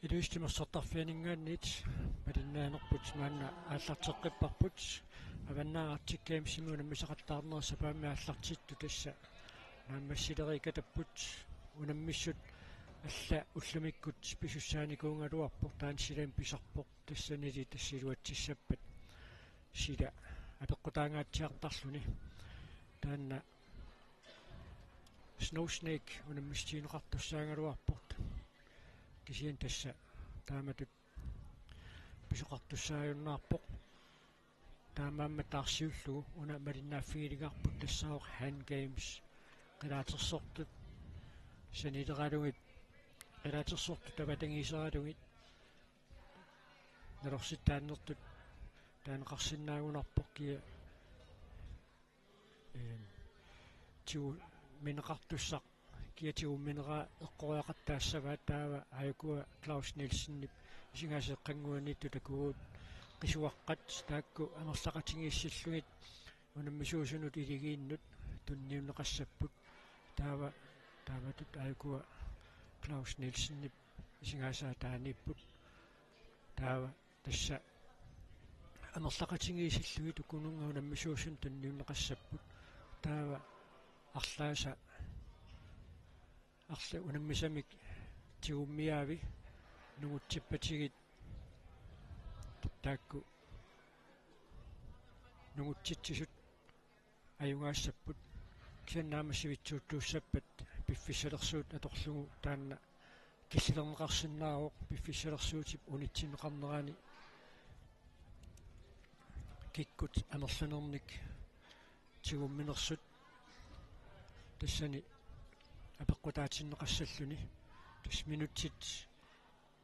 илуистимерсартарфианингаанниит малиннааnerput маанна ааллартеққиппарпут аваннаагартиккаимсимуна мисақаттаарнерса паами ааллартитту тасса нааммассилерикатаппут унаммиссут алла уллумиккут писуссааникуунгалуарпор таан силаам писарпоқ тассанили тассилуатсиссаппат сила апеққутаангаатсиартарлуни таанна Snowsnake унаммистиинеқартуссаангалуарпорт кисиан тасса тааматут писоқартуссааюннаарпоқ таамаамма таарсиуллугу уна малиннааффигилигарпут тассаоқ hand games qilaatersortut санилералугит qilaatersortut таватангисералугит налорситтааннертут таанеқарсинаагунарпоқ кия тиу минеқартуссақ киатигу минера эққориақаттаассаваа таава аюкуа Клаус Нилсеннип исигаасеққангуаннитту такуут қисуаққат таакку амерлақатингииссаллугит унаммисуусунут илигииннут тунниунеқассаппут тааватут аюкуа Клаус Нилсеннип исигаасаа тааниппут таава тасса амерлақатингииссаллугит укунунга унаммисуусун тунниунеқассаппут таава арлааса арла унаммисамик тигуммиаави нугутсиппатигит таакку нугутситсисут аюнгаассаппут кианнаамассивитсууттууссаппат пиффиссалерсуут аторлугу таанна киссилернеқарсинаароқ пиффиссалерсуутип унитсинеқарнерани киккут амерланерник тигумминерсут тассани апеққутаатиннеқассаллуни тас минутсит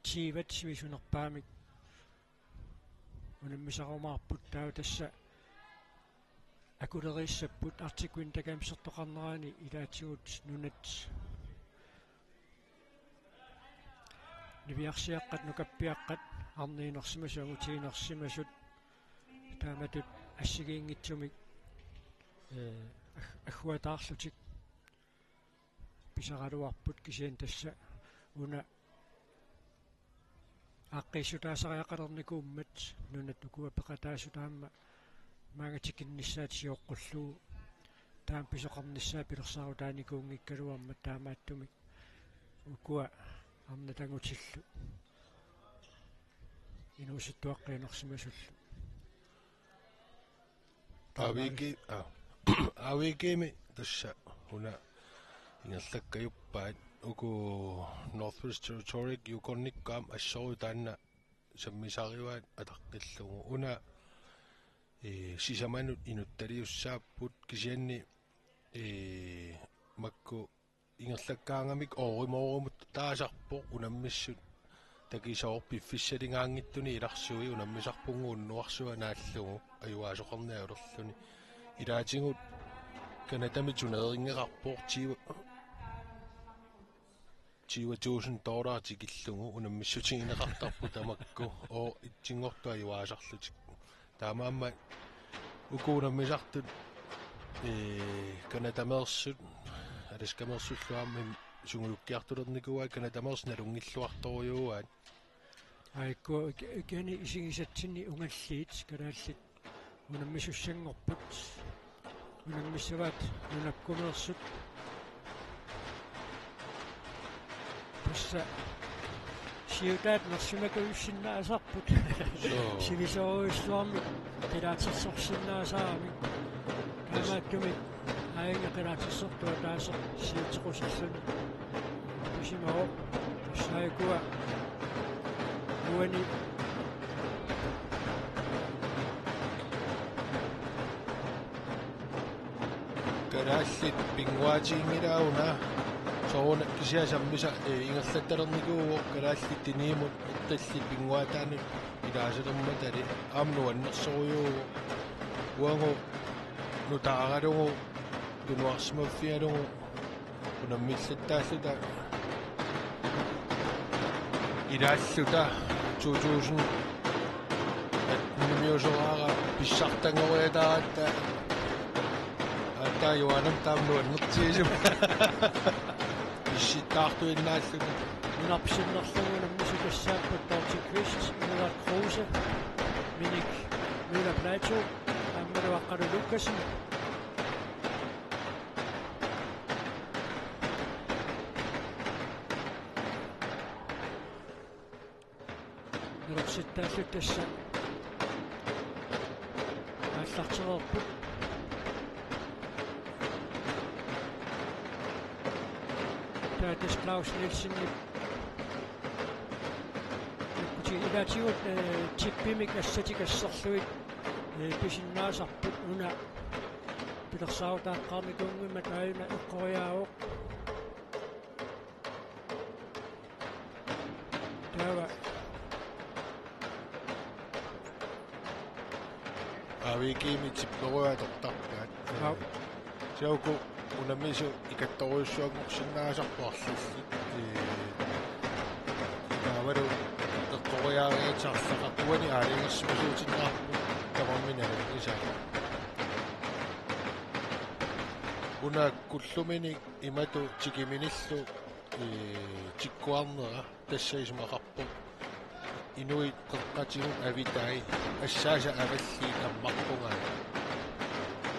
тиват сивисунерпаамик унаммисарумаарпут таава тасса акулерииссаппут артикуин такаамсертоқарнераани илаатигут нунат нивиарсиаққат нукаппиаққат арниинерсимасу агутигинерсимасут тааматут ассигиингитсумик ахуатаарлутик писаралуарпут кисиан тасса уна аққиссутаасариақалерникууммат нунат укуа пеқатаасутаама маагатикиннссаатисиоққуллуу таам писоқарниссаа пилерсаарутааникуунгиккалуарма таамааттумик укуа арнатангутиллу инууситтуаққиинерсимасуллу авигими тасса уна ингерлаккаюппаат уку Northwest Territory юкорниккаам ассору таанна саммисаариваат атаққиллугу уна сисаманут инутталиуссааппут кисианни макку ингерлаккаангамик оримоорумут таасарпоқ унаммиссут такисоор пиффиссалингаангиттуни иларсуи унаммисарпунгууннуарсуа нааллугу аюаасоқарниаулерлуни илаатингут канатамитунеерингеқарпоқ $2,000 тикиллугу унаммиссутигинеқартарпу тамакку оо итсингортуа юаасарлутик таамаамма укуунаммисартут канатамерсут аласкамерсуллуарми сунгулуккиартулерникуа канатамерс налунгиллуарторюаат айко кени исигисатсини унгаллиит калааллит унаммисуссангорпут унаммиссаваат нунаккумерсут тасса сиутаат нерсимакуйуссиннаасарпут сивисооруйуссуарми пилаатерсорсиннаасаарами камааттуми аинга пилаатерсортуа таасо сиутеқусиллуни тусимао тассаикуа уани карааллит пингуатингилауна соона кися саммиса ингерлатталерникуу карааллит тиниимут атталли пингуатаани илаасалерматали аамнуаннерсоруйуу уангу нутаагалугу тунуарсимаффиалугу унаммиллаттааллута илааллута 2000 нимиусораара писсартангориатаратта аттаа юанам таамнуаннертиисума issitaartuinnaalluni Nunarpisinnerlugu nammisukassaappat Tortikvist Müller Kruse Minik Müller Plato Ammaluaqqalu Lukasen Nursittaallut tassa аллартерерпут таатис Клаус Нильсен кути илаатигут типпимик ассатикассерлуит писиннаасарпут уна пилерсаутааққарникунгимма таима эққориаавоқ таава авикими типперуаатортарпаат сиауку унамису икатторуйссуагорсиннаасарпуарллисси таавалу эққориаариатсаарсақа уани аалингерсимасуутиннаарпу тамамминала иса уна куллумини имату тикиминиллу тиккуарнера тассаисмақарпу инуит қеққатигун авитай ассааса авалли аммарпунгаа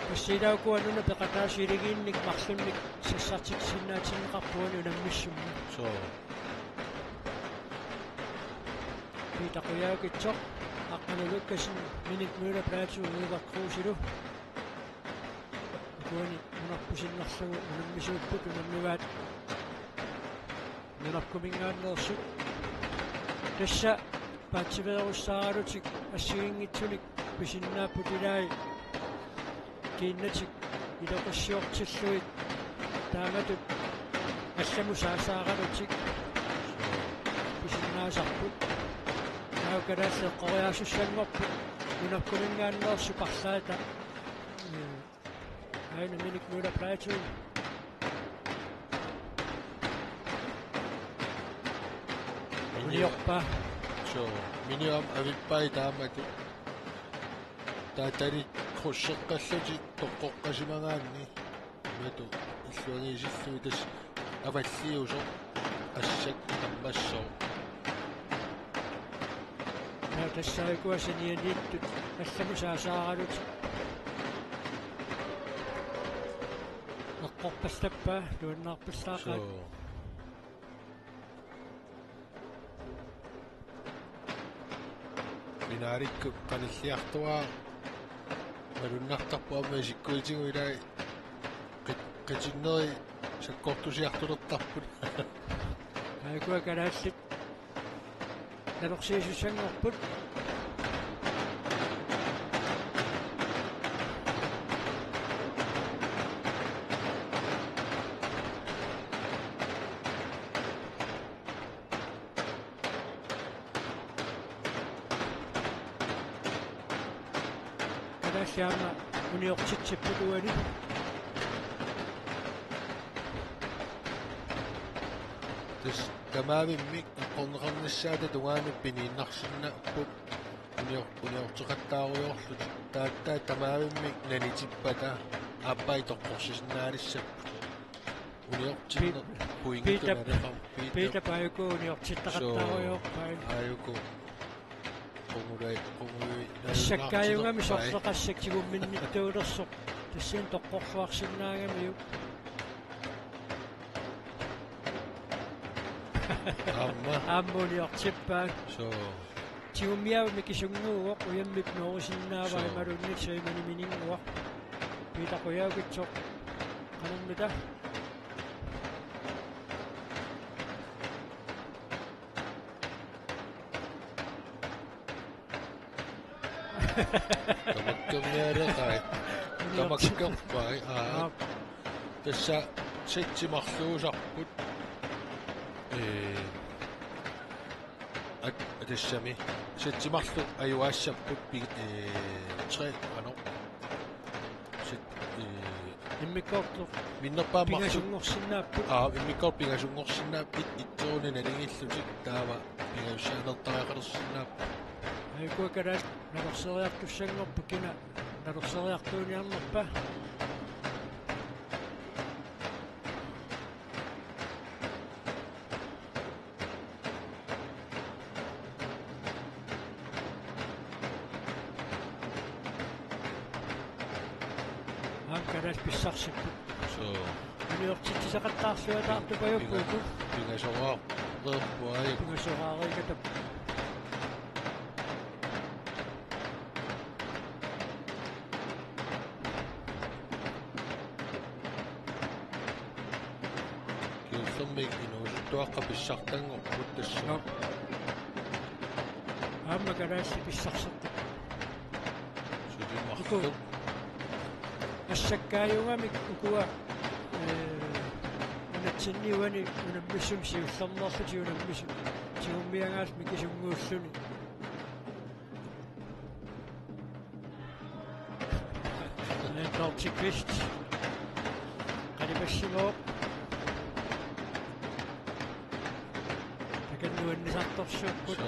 пассилаукуануна пеқатаасилигиинник марлунник сассартиксиннаатиннеқарпуани унаммиссумма со питақуяакитсоқ аққанулуккасин миник Müller Plato Müller Kruse куани унарпусиннарлугу унаммисууппут унаммиваат нунаркумингааннерсу тасса паатсиверуссааралутик ассигингитсуник писиннааппутилаи киннатик илоқассиортиллуит тааматут алламусаасааралутик писиннаасарпут наукалаассе қориаасуссангорпут унаркумингааннерсу парлаата айна миник Müller Plato униорпа so миниам авиппай таамату таатари круссеққаллути тоққоққасимагаанни мату иллуанисиллуи тас аваллиусо ассак аммассоо тассаикуасинианииттут алламусаасааралут эққорпаллаппаа луаннаарпаллаақаат минарикку каниллиартуаа малуннартарпуама сиккуитигуилаа qitиннери саккортусиартулертарпут айкуа карааллит налорсиисуссангорпут карааллиама униортитсиппутуани тас тамаавиммик аққорнеқарниссаата тугаанут пинииннарсиннааппут униортеқаттааруйорлут тааттаа тамаавиммик нанитиппата ааппай тоққорсисиннаалиссаппут униортиннер пуингитуналеқам пита паюку униортиттақаттааруйоорпай аюку qongulai ассаккааюнгами сорлеқассактигумминниттуулерсоқ тассиин тоққорсуарсиннаагамиу аммуниортиппаа so тиуммиавми кисунгууоқ уяммип ноорисиннааваа малунни саимани минингуа питақуяагитсоқ канаммита тамаккерниалеқай тамаккерпай тасса ситсимарлуусарпут тассами ситсимарлу аюаассаппут tre ano sit иммиккорту миннерпаамарлу пингасунгорсиннааппут иммиккор пингасунгорсиннааппит итсуунина налингиллутик таава пингасуанертариақалерсиннааппа айкуа караал налорсериартуссангорпу кина налорсериартууниарнерпа Karas pissarsipput. So Uniortitsaqattaarsuataartupajuppuutu. pingasoraarlerpuai Pingasoraarigatap. kiullermik inuusuttuaqqa pissartanngorput tassa No. Amma karassi pissarsipput. sulimarlup Assakkaayungamik ukua unatsinniuani unammissum siullarnerluti unammissum tiummiangaas mikisunguulluni. Nordic-West. Qalimassimoo takannuannisartorsuupput so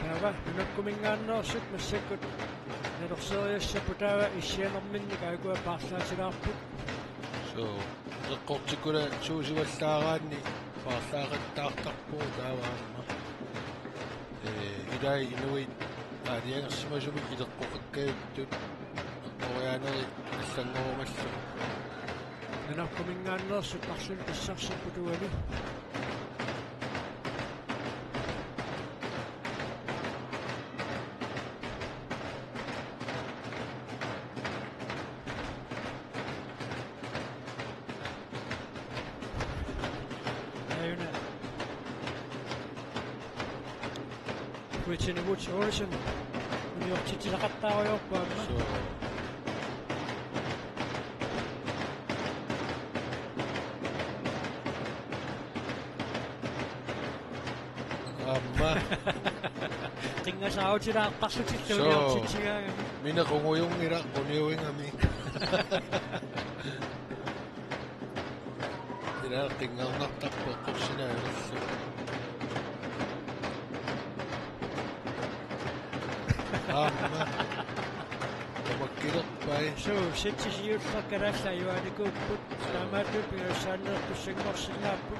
taava nunakkumingaannersut massakkut nalorseeriassappu taava issianerminni kaakua paarlaasilaarput so eqqortikula suusivallaaraanni paarlaaqattaartarpuu taavaamma ilai inuit aaliangersimasumi ileqqoqakkayuttut orianeri аллангоруmallu nunakkumingaannersut arlun pissarsipputugani ayuna kuitsinimut soorisen uniortitsaqattaariorpaamma so amma qingasaautilaaqqarlutillu So. uniortitsigaagami minaqunguyungila quniuingami ila qingarnartarpu eqqorsinaagallu amma tamakkilerpai So, sitsisiullarkalaalla ajuanikuupput taamaatut piussaanneertussanngorsillaappu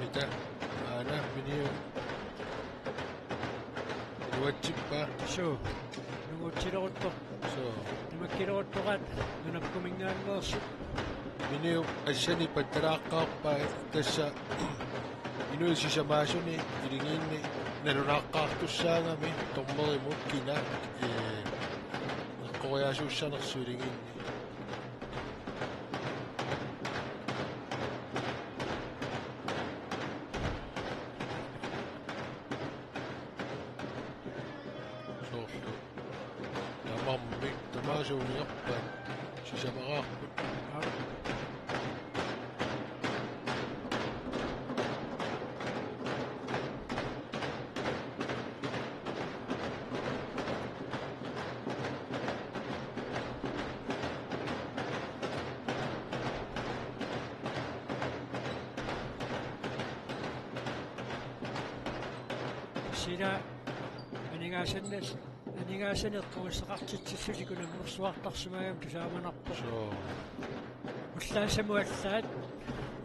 mitä aina mini ruotsippa So, nungutsileruttor so tamakkileruttoqaat nunakkumingaanneersut mini assani pattalaaqqaarpai tassa inuisisamaasuni ilingiinni nalunaaqqaartussaangami tormerimut kina eqqoriasuussanersu ilingiinni soorlu tamarmik tamaasuuniorpan sisamaraarput sila aningaassaneqqumussaqartitsissulikunammersuartarsumaagam tusaamanarpu so ullaasamuallaat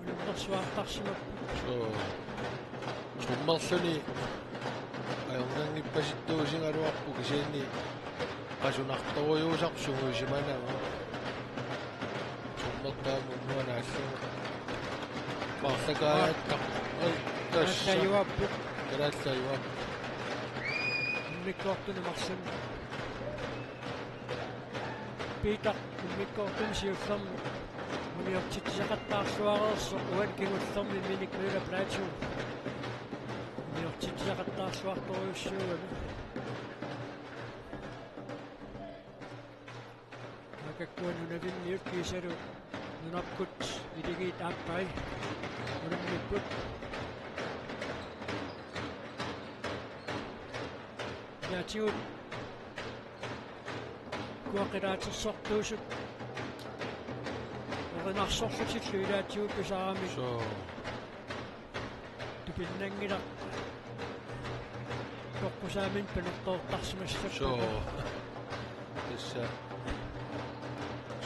unammersuartarsimappu so tummerluni ajornangippasittuusingaluarpu kisiinni qasunartorujuusarsuguusimanama tummertaamunnuanaallugu paarlakaajattar ai tassa taajuappu kalaallajuap ummikkoortunumarsam piita ummikkoortunisiullermi uniortitsaqattaarsuareerso uan kingullermi minikmila plaatu uniortitsaqattaarsuartoriussuugami akakkuan unavinniut kiisalu nunarkut iligiit aappai unammipput Yaatigut kuaqilaatersortuusut orinarsorlutillu ilaatigut pisaarami So, tupinnangila toqqusaamin panertoortarsimassut so. Tässä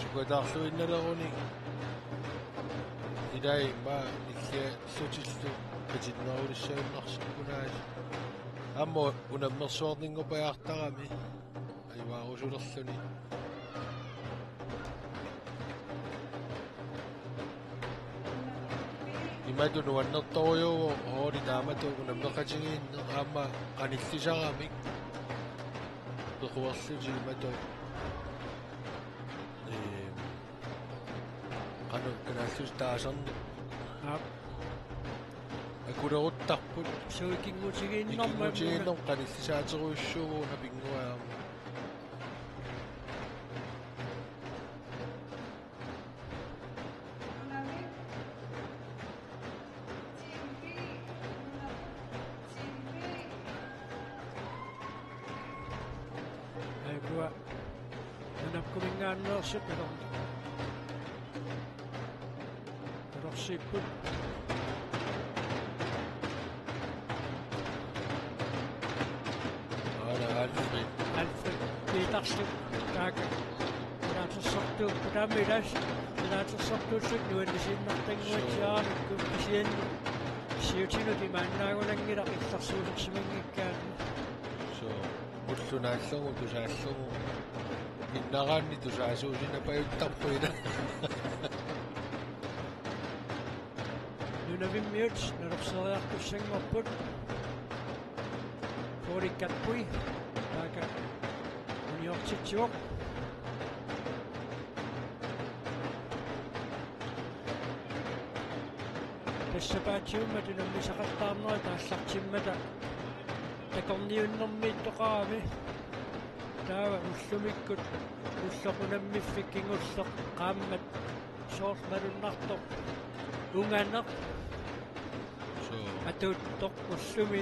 sukutarluinnaleruni ilai ma nikkia sutillu katinnerulissaunnarsukkunaas ammo unammersuarningupajaartarami aiwaarusulerluni imatu nuannertoriuvo hooli taamatu unammeqatigiinne aamma qanillisaramik pequerluti imatu qanu kanaalluus taasarni akuleruttarput suikinngutigiinnorma ikingutigiinner qanillisaateruissuugu napinguaarma aigua nanapkumingaanneersut torsiipput Alfred Petersen taaka ilaatersortuuk taamilas ilaatersortuussut nuannisinnertanguatiaarnikku kisianni siutinuti maannaagunangila илларсуусерсимангиккаани so ullunaallungu tusaallungu innaraanni tusaasuusina pajuttarpuina nunavimmiut nalerseeriartussangorput foolikkatpui taaka uniortitsuoq тассапаатиуммату наммисақартаарнера тааллартиммата такорниуннэрмиит тоқарами таава уллумиккут уллоқунаммиффик кингуллеқ qaammat соормалуннартоқ унгаанеқ so атуттоқ уллуми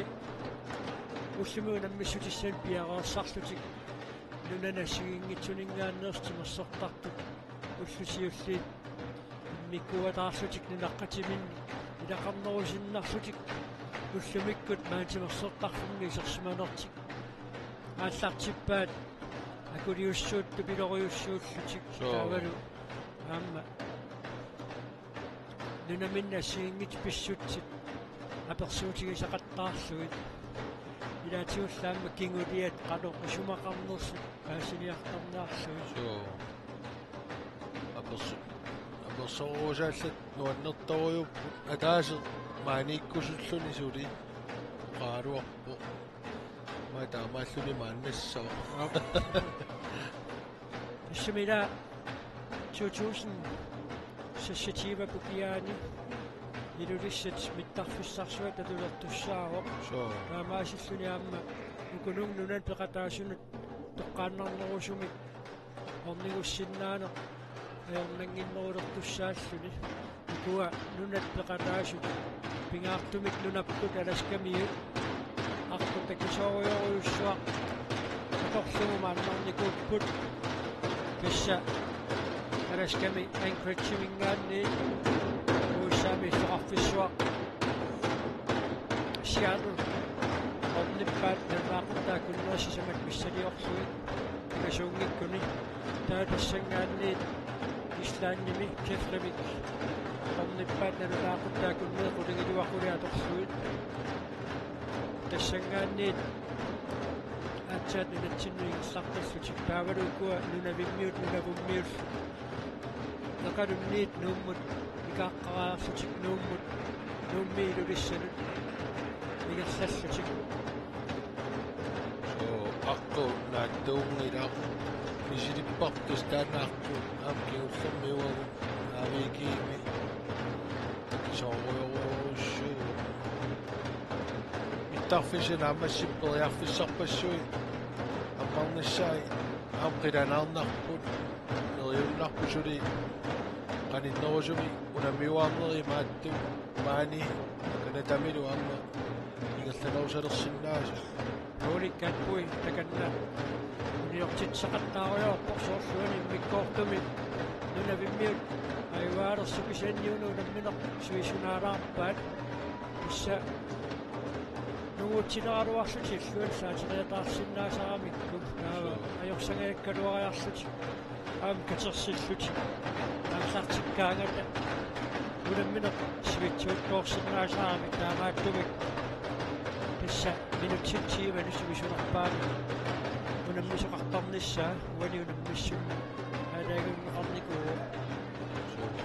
унаммиссутиссaan пиареерсарлутик нунанассигингитсунингааннеерстимерсортартут уллусиуллиит миккуатаарлутик нунаққатиминни илақарнерусиннарлутик уллумиккут маатимерсертарфунни исерсиманертик ааллартиппаат акулиуссуутту пилориуссууллутик таавалу аама нунаминнассигингит писсутсит аперсуутигисақаттаарлугит илаатиуллаама кингулиат қано сумақарнерсут аасиниартарнаарлугит so аперсоруусааллат нуаннерторуйуппут атаасе maanikkusulлуни сули qaaluarpu maa taamaalluni maannassao Simila 2000 sessitiva pukiani ilulissat mittarfissarsuat atulertussaaroq so taamaasilluni aamma ukununnunan peqataasunut toqqaannarnerusumik ornigussinnaaneq ayornanginnerulertussaalluni ukua nunat peqataasut pingaartumik nunapput alaskamiut artutakisorioruyussuaq atorlugu maannarnikuupput kissa alaskami anchorage-mingaanni uussaami soqarfissuaq Seattle ornippaat nanaaqutaakunnersisamak missaliorluit kasuungikkuni taatassangaanniit islaannimi kefremik ornippaat nanaaqutaakunner qulingiluaquliatorluit tassangaanniit aatsaat nunatsinnuingissartallutik taavaluukkua nunavimmiut nunavummiul naqalunniit nuummut ikaaqqaraarlutik nuummut nuummiilulissanut igerlallutik so aqtu naattuungila misilippartus taanaartu aamkiullermiuagu aaviikiimi takisoruyorussu mittarfisin aamassipperiarfissarpassui аммарнассаи аамқиланаарнарпут нериулларпусули qanиннерусуми унамиуаарнери маатту маани канатамилу аама ингерланерусалерсиннаасу Rolikatpui takanna uniortitsaqattaaruyorpoq soorluani immikkooqtumi nunavimmiut aiwaalersukisanniunu nammineq suisunaalaarpaat issa nuutilaruarlut illuan saatiqeetaarsinnaasaaramikku taava ajorsangaakkaluariarlut aam katersillut aamsaartikkaangata unammineq sivitsuuttoorsinnaasaamik taamaattumik issa minutitsiivani suvisunerpaami unammisoqartarnissaa uani unammissunni alaagunneqarnikuu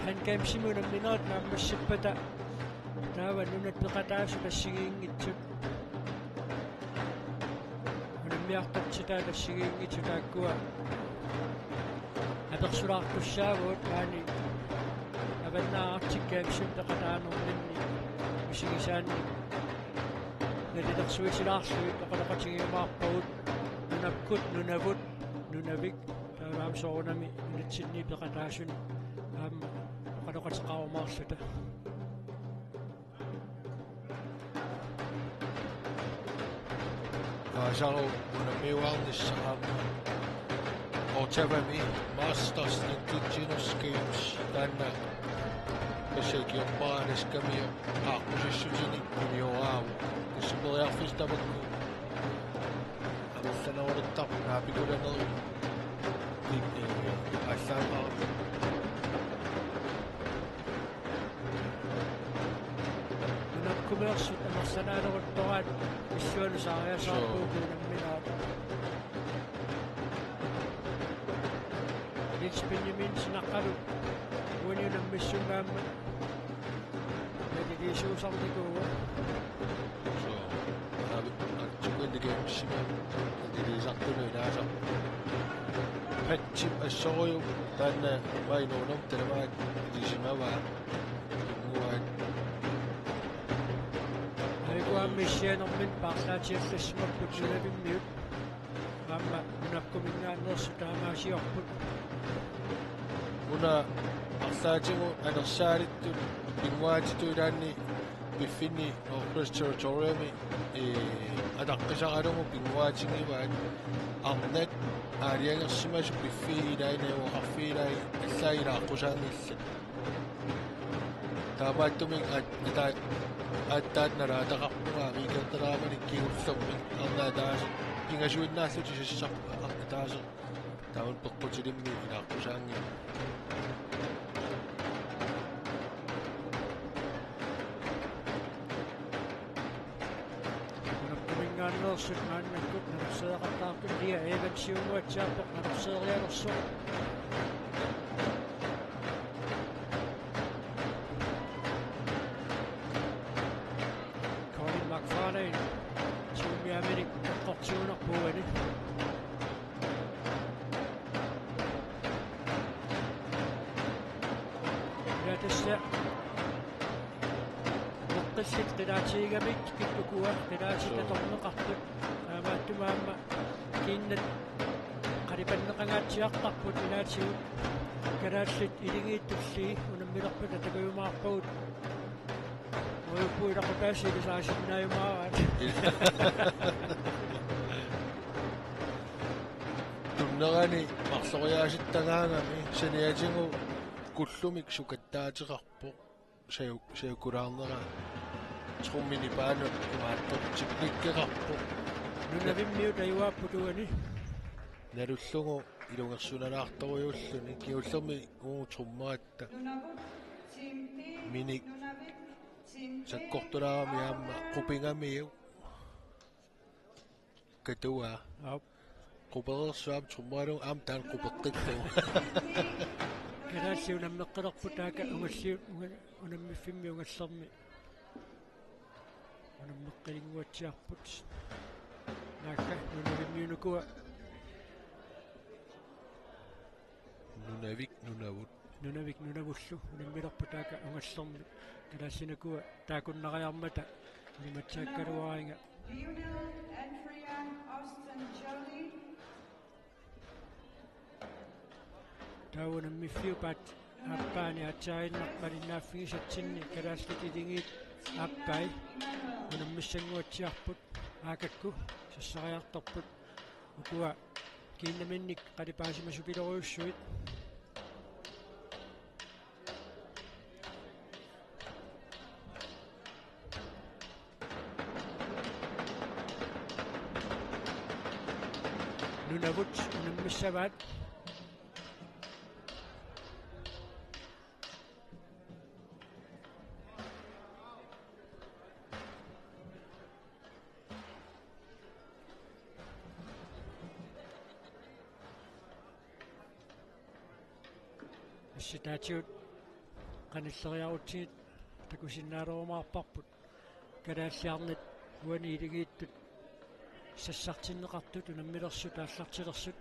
han kaimsimu unamminerat naammassippata taava nunat peqataasu tassigiingitsut unammiartartitaa tassigiingitsu taakkua apersulaartussaavuut aani avannaartikkaamsum peqataanerninni usigisaanni nalilersuitilaarsuit oqaloqatigiumaarpagut nunakkut nunavut nunavik taalaam soorunami nutsinni peqataasun aamma oqaloqatiqarumaarluta Aasaro unammiuarnissaaqarma Otavami Masters Indigenous Games taanna kassakiorpaaniskami aaqqussutini unioaavu kassuperiarfistamakku amerlanarulittaq naapikulaneri аллаамаа nunakkumeersut amersanaaleruttoraat issuanu saariasaarpuukuunamminaat Benjamin snaqqalut uani unammissungaamma naligiisuusarnikuuga so atsukundigeemsima naliisartunu inaasa patchip assoriu taanna mainuunum talamaat isimavaa inguaat aikuammissianermin paarlaatiallassumapput nunavimmiut aamma unakkuminnaannersut taamaasiorput una arsaatigu anersaarittu pinguaatituulaanni biffini Northwest Territoriumi adaqqisaqalugu pinguaatingivaat arnat aaliangersimasu biffiilaainaevoqarfiilai allaailaaqqusaaŋilla taamaattumi aattaatnalaataqarpugaa miikertalaamani kigullermi arnaa taasi pingasuinnaallути sissarpa taasi taamun peqqutilimmi ilaaqqusaaŋgi unakkumingaannersut naannakkut nanerseeqartaarput lia eevansiunguatsaappeq nanerseerialersuq Colin McFarlane suumiaminik eqqortiunerpuani tassa muqqillit qilaatiigamik kittukua qilaatitatorneqartut aamaattumaamma kiinnat qalipanneqangaatsiaqtarput ilaatigut kalaallit iligiittulli unammilerput atakuumaarpagut uipuilaqutaasili saasinnaajumaaraat tunnerani marloriaasittagaangami saniatigu kullumik sukattaatiqarpo sayukulaarnera trummini paanut maattor tiknikkeqarpo nunavimmiut ajuaapputuani nalullugu ilungersunanaartoriulluni kiullermi uu trummaatta minik sakkortulaarami aamma qupingamiu katua aup quperersuam trummaalu aam taan qupeqqittu kalaalli unammeqqelerput taaka ungalliut unammifimmi ungallermi unammeqqelinguatsiarput naakka nunavimmiunukua nunavik nunavullu unammilerput taaka ungallermi kalaallinakua taakunnariarmata unimatsaakkaluaringa Lionel Adrian Austin Jolie, taunammifiupaat aappaani atsaarinnarpalinnaaffigisatsinni kalaallit ilingiit аппай унаммиссангуатсиарпут аакакку сассариарторпут укуа киннаминник қалипаасимасу пилориуссуит нунавут унаммиссаваат ситаатиут каниллериарутсигит такусиннаалерумаарпарпут калааллиарнит уани илигииттут сассартиннеқартут унаммилерсут ааллартилерсут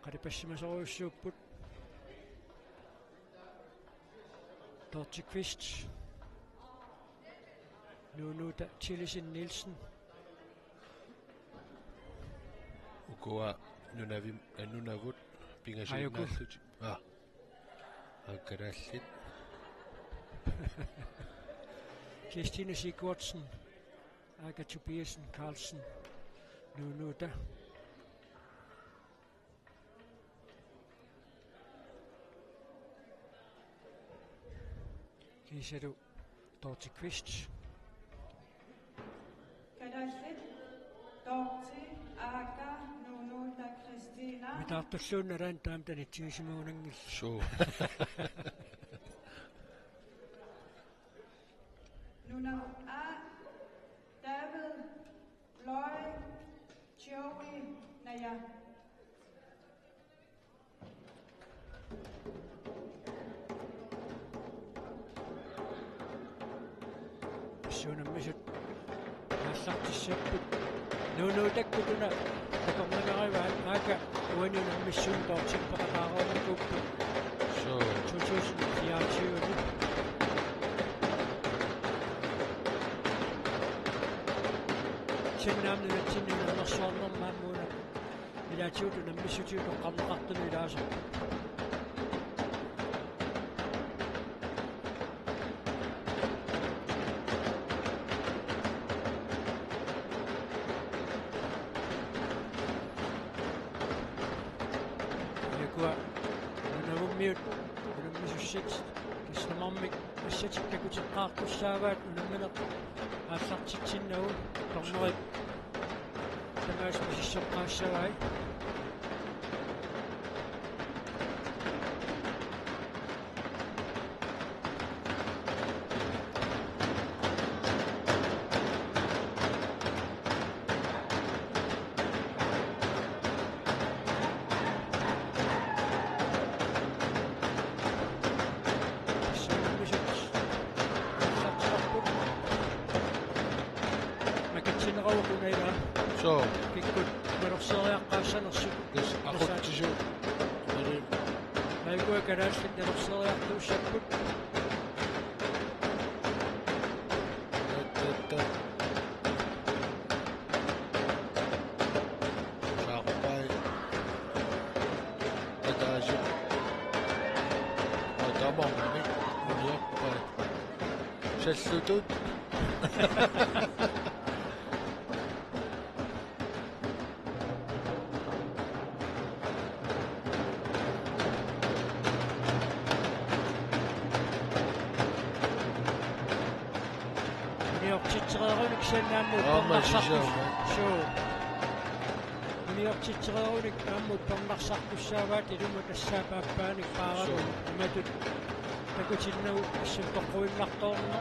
қалипассимасориуссууппут Dorte-Kvist Nunuta Tillisin Nielsen ukua nunavut pingasinaallut akkaraallit Kirstine Sigurdsen Aga Tobiasen Carlsen Nunuta Kiseru Dorte-Kvist Kadallit, Dorte, Aga, Nunuta, Christina. Mittartalluunnalaan taamtani tiisimuunangill sure Nunavut A, David, Lloyd, Joey, Naya. suunammisut ааллартиссаппут нуунуутаккутуна такорнангариваат ака уанунаммиссуун тоортиппақатааруумаккуппу sure 2024 синнаамнатсиннунерсуарнермааммуна илаатиуту наммиссутиуту қарнеқартуну илаасарпу unavummiut unammisussit kissamarmik assatikkakutiqqaartussaavaat unammineq ааллартитсиннагу торнерит тамаас писиссоққаассавай sure Kikkut merorseeriaqqaassanersut this aquttisu arim aigua kalaallit nerorseeriartuussapпут tatta saaqpai ataasi atamornik uniarpai sallutut Uniortitsereerunik sannaammuut suu Uniortitsereerunik aammuut pernarsartussaavaat iluma tassaapaappaanik paaralu imatut takutinnagu assuttoqquinnartoorna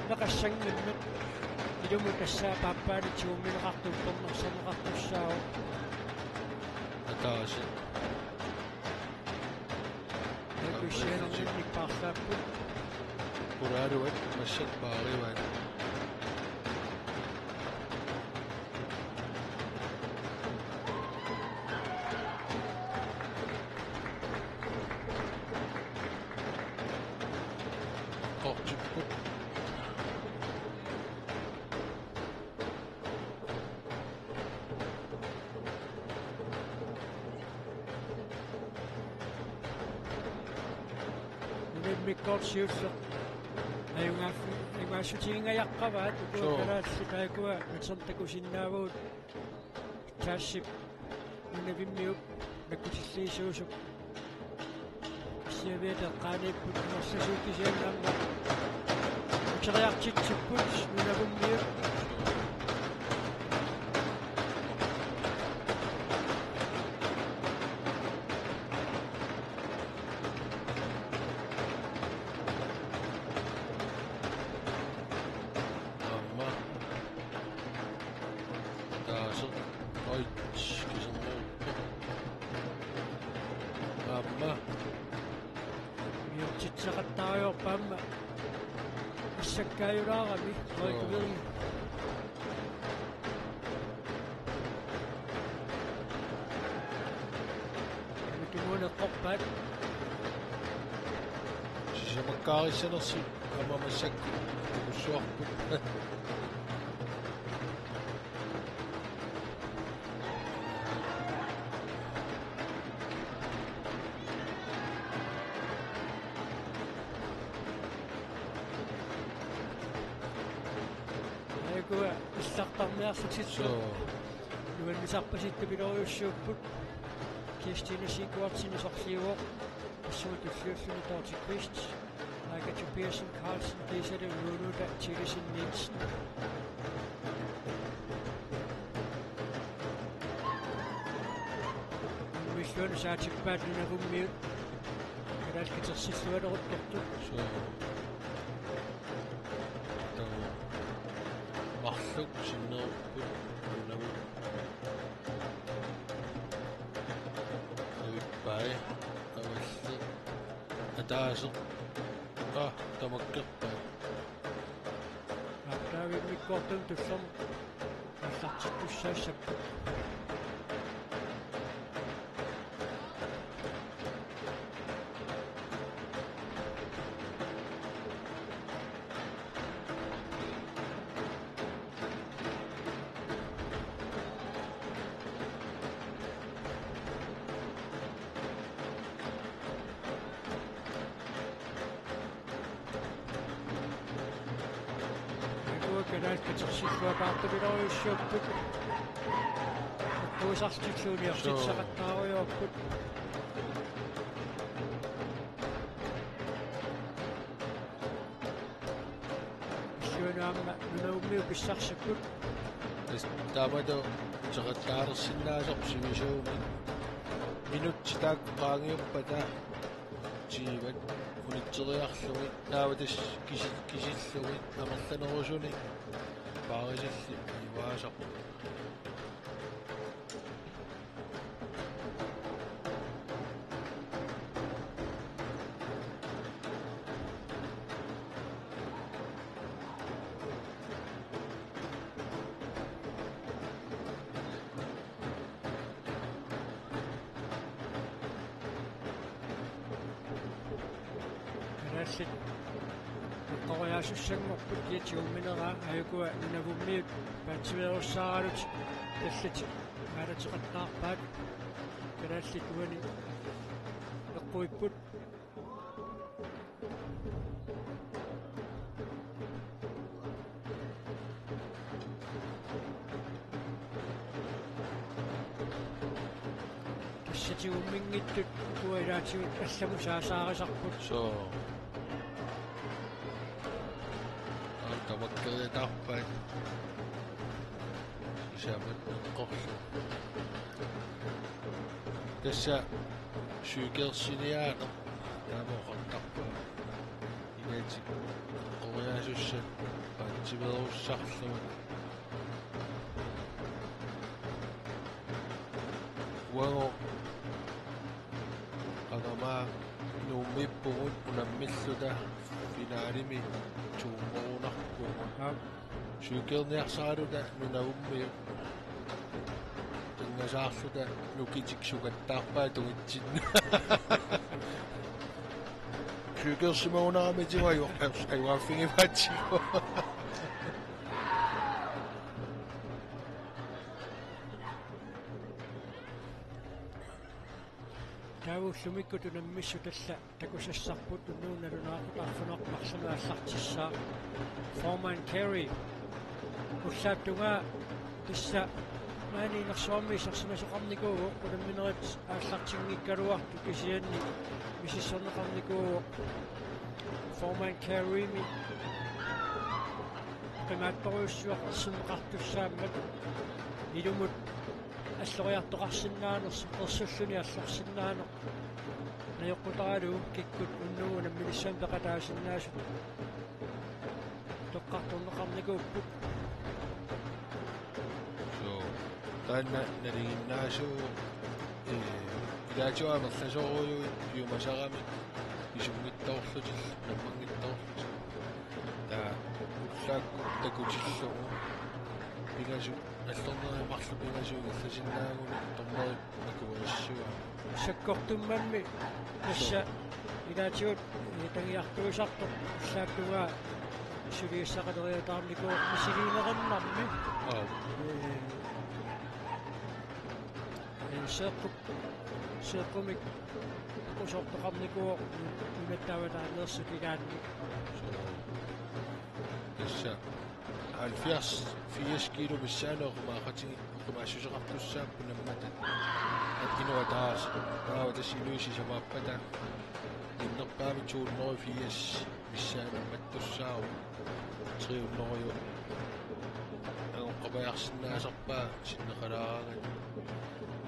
naqassanngimmat iluma tassaapaappaanik tuummineqartut pernarsarneqartussaavu ataasi takussaanernik paarlaapput uraaruat massat paarivat qortipput Mikkorsiussa Ayunga shooting ayaqqavaat ukuraalassikaakua natsertakusinnaavut chaassip unavimmiup nakkutilliisuusuk siaviateqqaaniipput marsasuukkisiannaamma uteriartitsipput unavimmiup miutsitsaqattariorpaamma issakkaayulaarami roikuveri mikimuuneqqorpaat sisamakkaarisanersi amamasakku ussuarput ayakua issartarniarsutitsu nuannisarpasittapiloriussuupput kiistinisiikuartinisorliuoq assuutulluulluni Dorte Quist Agatha Pearson Carlsen Lisette Ununuta Tillisin Nielsen Misluun saatippaatlinavummiut kadaalkitersillualeruttortut марлук синнерпут унаву авиппай авалли атаасеқ тамаккерпай аптаавиммиккортун туссам аллартиттуссаассаппут kadaalkitersilluataartapiloriussuupput tuusartitsuuniartitsaqattaaruйорпут иллунаамма нунавуммиу писсарсаппут таамадо теқаттаарерсиннаасоқ сивисууми минутситаакку qaangiupпата тиват унитсериарлуги тааватас кисиллуги амерланерусуни паарисалли иваасақ Rassit qoriaasussangorput kiatiummineraa ayukua nunavummiut paatsiverussaarulut tallat aalateqattaarpaat kalaallit uani eqquipput tassatiummingittut kuilaativut allamu saasaarisarput соо тамаккериатаарпай исаамат эққорлу тасса сюгерсиниаано таамоқартарпаа инети қориаасуссат паатсиверуссарлугут уаго агамаа нууммиппугут унаммиллута финаалими туумморунарпугут сюгерниарсааралута нунавуммиу тангасаарлута нукитиксугаттаарпаа тугитсинна сюгерсимаунаарамитигуайу айвааффингиваатсигу таавууллумикку тунаммиссу талла такусассарпут нуунналунаақутаарфунеқмарсуна аллартиссаа Foreman Carey уллааттунгаа тисса маани нерсуарми сарсимасоқарникуу куламминерит ааллартингиккалуарту кисианни мисиссорнеқарникуу Foreman Carey ми пемаатторуйуссуартсимеқартуссааммат илумут аллориартоқарсинаанерс персуллуни алларсинаанер наёққутаралу киккут уннууна милиссаам пеқатаасиннаасут тоққарторнеқарникууппут so таанна налигиннаасуу илаатиуамерласоруйу юумасарами исунгиттаорлутил наммангиттаорлутил таа уллаакку такутиллугу пигасу аллорнеримарлу пигасуу илласиннаагуни торнери макуассуа саккортуммамми тасса илаатиут тангиартуисартор уллааккугаа сулиуссақалериатаарникуу мисилиинериннарми сеққумик qusорtoqarnikuu unattavataannersutigaanni тасса 70 кило миссааneermaaqati uqumaasusеqartussaappu nammata атинуатаас тааватассилуиси самааппата иннерпаами тууннери 80 миссаанамматтуссаау триуннериу агоққапаярсинаасарпаа синнеқалаарагат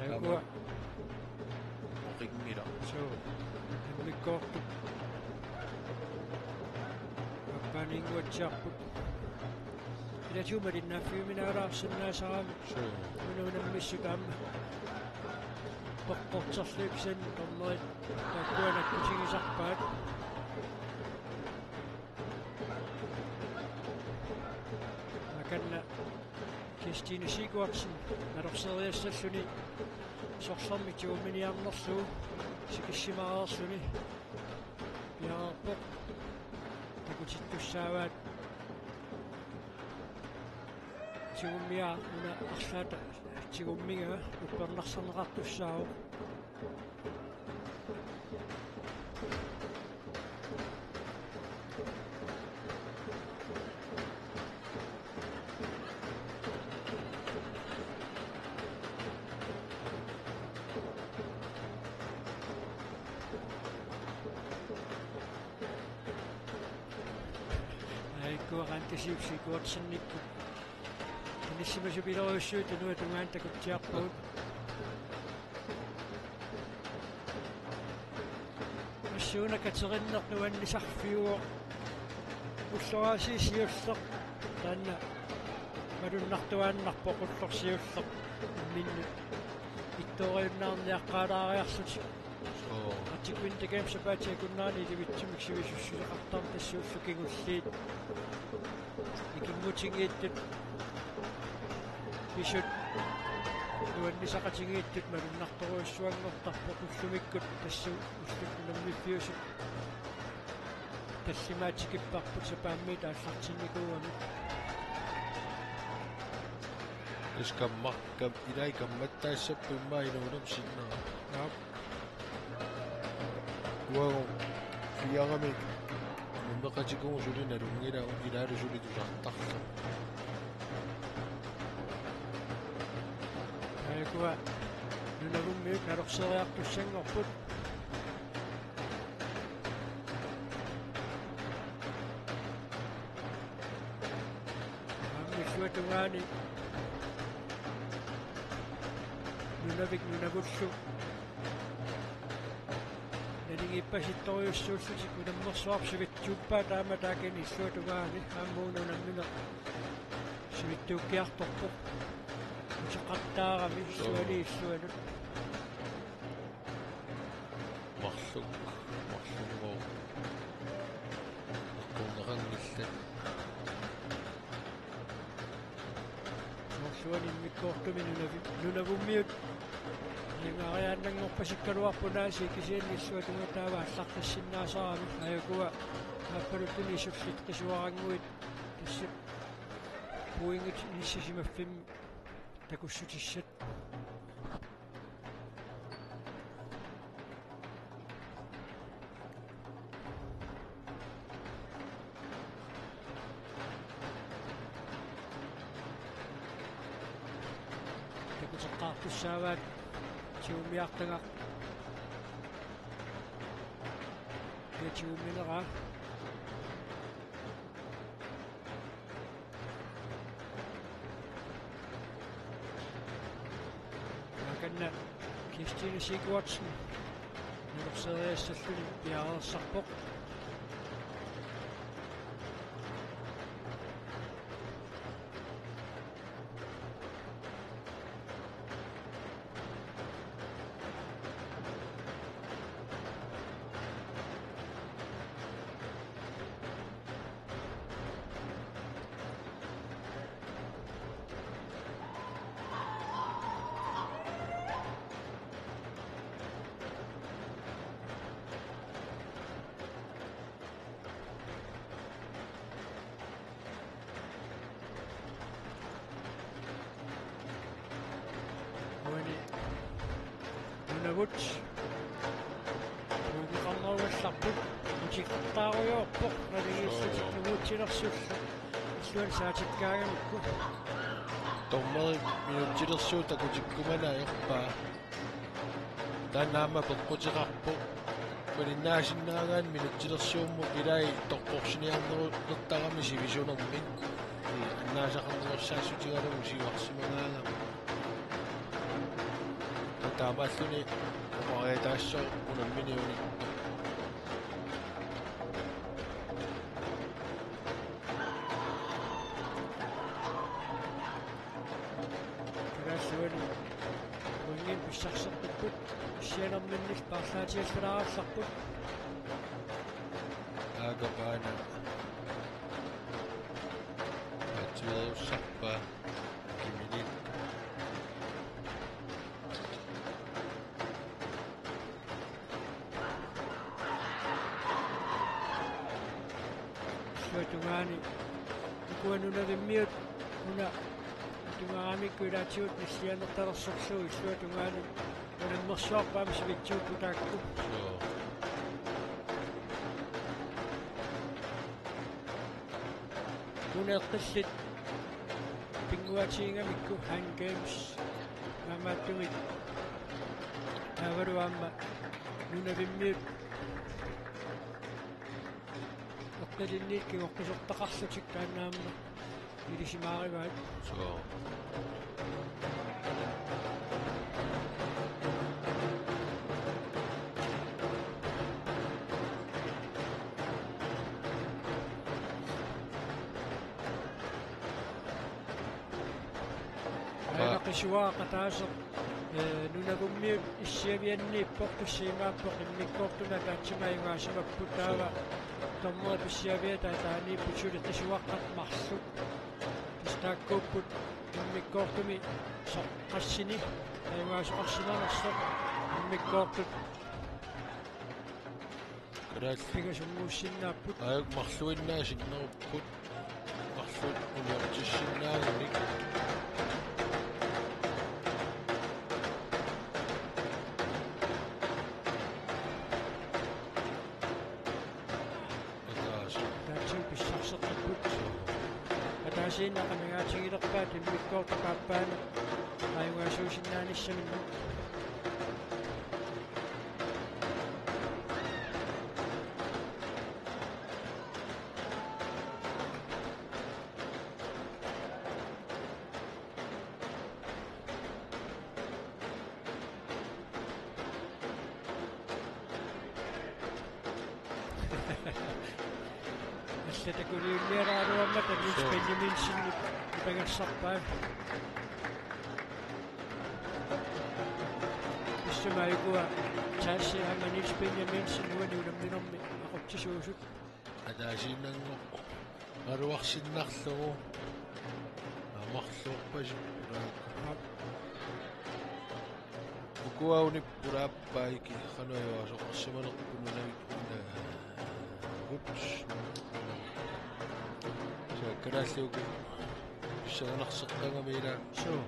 айгуа оқингила соо миккоорту аппанингуатсиарпут илатиумалиннааффиуминаалаарсинаасараами соо унунаммиссукаама поққортерлуипсан торнерит таккуанаккутигисарпаат аканна Кристина Сигвардсен налорсериассаллуни сорсарми тиумминиарнерлуу сикиссимаарерлуни яарпо такутиттуссааваат тиуммиа уна арлаата тиуммига упперларсарнеқартуссаау Антисипсикуатсинникку ниссимасупилеруссуут нуатунгаантакутсиарпуут массууна катериннернуаннисарфиуо уллораасиисиуллер таанна малуннартуааннарпо qullersiuller минну итториуннаарниаққалаариарсут артикуинта геймсапаатиа куннаани ливитсимик сивисуссулеқартар тассууллу кигуллиит икингутингииттут ишут нуаннисақатингииттут малуннарторуиссуангортарпо куллумиккут тассу уллуккунаммиффиусут тассимаатикиппарпут сапаамми тааллартинникууами искаммаркам илайкамматтаассаппу иммаинуунам синнера наа уаго фиарамик меқатикуу сулиналунгила илаалу сулитусартарла айкуа нунагумми налорсериартуссангорпут аммиллуатунгаани нунавик нунагуллу налигиппаситториуссууллутик унаммерсуарсугатсууппаа таама таакани иллуатунгаани ааммуунунаммина сивиттууккиарторпо усеқартаарами суали иллуанут марлугоо аккорнерангилла морсуани миккоортуми нунавуммиут нингариааннангорпасиккалуарпунааси кисианниллуатунга таава аллартассиннаасарами аюкуа аппалуттуни исуллит қисуарангуит тассут пуингит иссисимаффим такуссутиссат Taqaartussaavaat tiumiartanga tiumineraa akanna Christine Sigurdsen nulorseeriassalluni piarersarpoq Nunavuts Ruuqarneruallarbut utiqartaaruyorpoq navigiissutiqnuguutilersulla иллуан саатиккааgamikku Tommeri minutilersuut akutikkumana erpaa taannaama peqqutiqarpu kulinnaasinnaagaan minutilersuummu ilai torporsiniarnerulertarami sivisunermin annaasaqarnersaasutigalugu siuarsimagaanga taamaalluni oqariataassor unamminiuni Karaasuani kuingin pissarsertupput issianerminnil paarlaatialleraarallarput aagapaana atiussarpaa kiminin suatungaani ikuanunavimmiut una tungaamikku ilaatiut nissianertalersorluu illuatungaani unammersuarpaami sivitsuut utaakku uneeqqillit pinguatiingamikku Han Games maamaattumik aavaluaamma nunavimmiut oqqalinniikki oqqisortaqarlutik taannaamma ilisimaarivaat qisuaqataasaq nunagummiut issiavianniippoq tussiimaappoq immikkoortuna taatsimaigaasamapput taava tommua pissiaviata taaniippusulit qisuaqqat marsut istaakkuupput immikkoortumi soqqassini aigaasuqarsimanersoq immikkoortut pigasummuussinaapput ayuk marluinnaasinneripput marlut uniortissinnaagnik Ataasiinna qamigaatigilerpaat immikkoortaqaappaana aigaasuusinnaanissaminnu Allatakuliulliaraaruammata nispinniminsinnik ipangassarpaa issumaayukua taassiaanga nispinniminsinnuani ulamminermi aqutsisuusut ataasiinnangoq aruarsinnarlugu amarluorpasip ukuaunippulaappaiki qanuajuasoqarsimanerpununavik ups Gracias, pissaanarseqqangamiila suu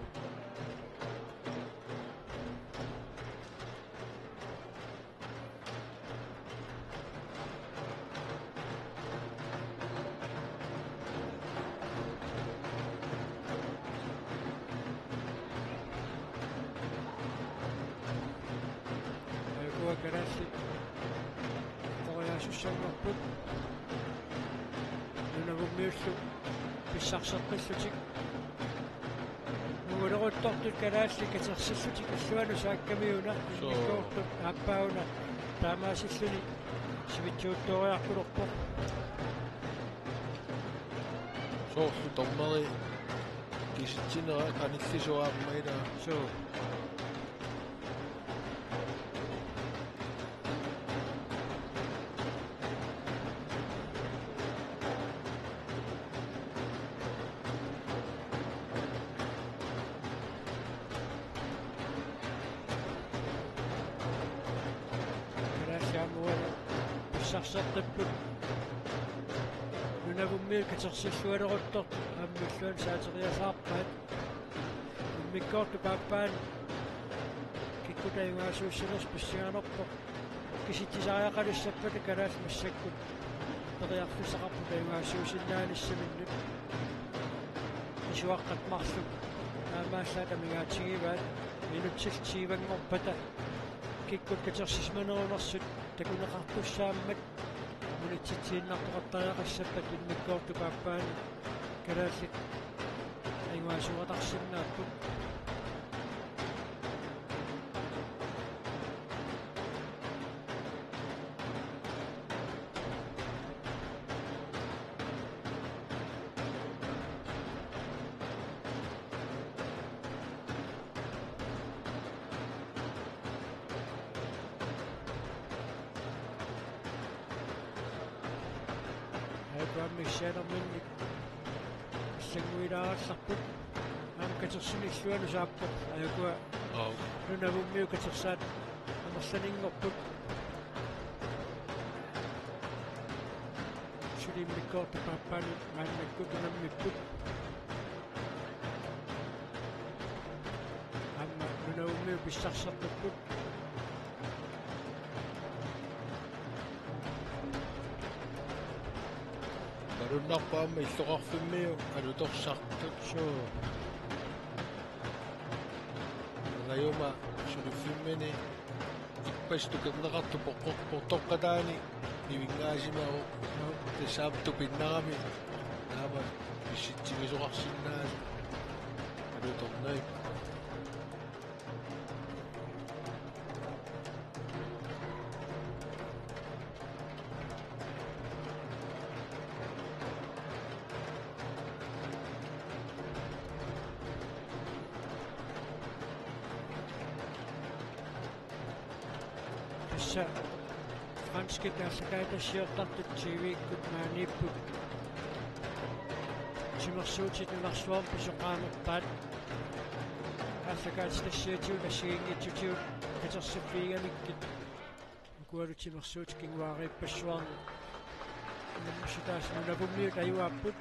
Karassi qoyaasussannarput nunavummiullu pissarseqqillutik nuuleruttortut Karassi katersillutik alluanu saakkamiuna nikkoortut aappauna taamaasilluni sivitsuuttoriarkulorpoq soorlu tormeri kisitsinera kanillisuaarmaila so писсарсертаппут нунавуммиу катерсиллуалерутторт аммуллуан саатериасаарпаат миккоорту пааппаан киккутаимаасууссинерс писсианерпо киситисариақалуссаппата калаас массаккут периарфусақарпу таимаасуусиннаанissаминнут исуаққат марлу таамааллаата мигаатсигиваат минутсилтиивангорпата киккут катерсисманерунерсут такунеқартуссааммат минутситсииннартоқартариақассаппат миккоорту пааппаани калааллит таимаасуатарсиннааппут миссаанерминник сангуилааралларпут аама катерсиниллуану сааппут аякуа нунавуммиу катерсаат амерланингорпут сулиммиккоорту пааппаани мааннаккут унаммиппут аама нунавуммиу писсарсартаппут алуннарпаама иллоқарфиммиу алуторсартут соо наюма сулиффиммини иппасту кернеқарту поққортоққатаани ивингаасимау тасаапту пиннарами наама писситсигисоқарсиннаасу алуторнай franske tassakaatassiortartut TV-ikkut maaniipput simersuutit nularsuam pisoqaanerpaat ааллакаатилассиатиут ассигингитсутиут катерсиффиигамиккит куалутимерсуут кингуарииппассуарни наммуситаас нунапуммиут аюааппут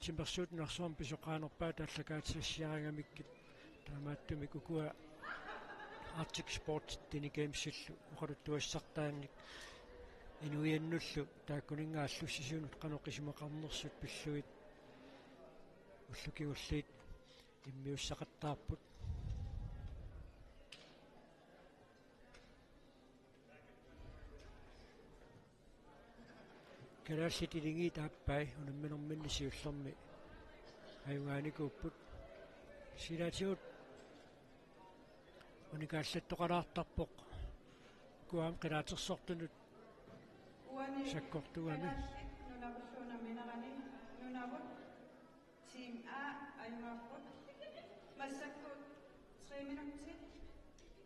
тимперсуут нерсуам писоқаанерпаат ааллакаатилассиарингамиккит таамааттумик укуа Arctic Sports тини геймсиллу оқалуттуассартаанник инуианнуллу тааккунингааллуссисуунут каноқисимақарнерсут пиллуит уллукигуллиит иммиуссақаттаарпут калааллитилинги тааппай унамминерминни сиуллерми аюнгааникууппут силаатиут уникааллаттоқалаартарпоқ куаам қилаатерсортунут саккортуами нунавуллуунаминерани нунавут тим А аюнгаарпут массаккут 3 минути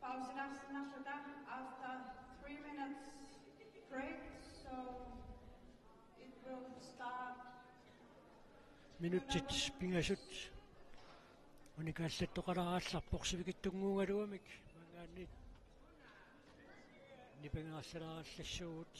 паусинарсинарлута after 3 minutes break so it will start минутсит пингасут уникааллаттоқалараалларпоқ сивикиттунгуунгалуамик мангаанни нипенгааллаларааллассуугут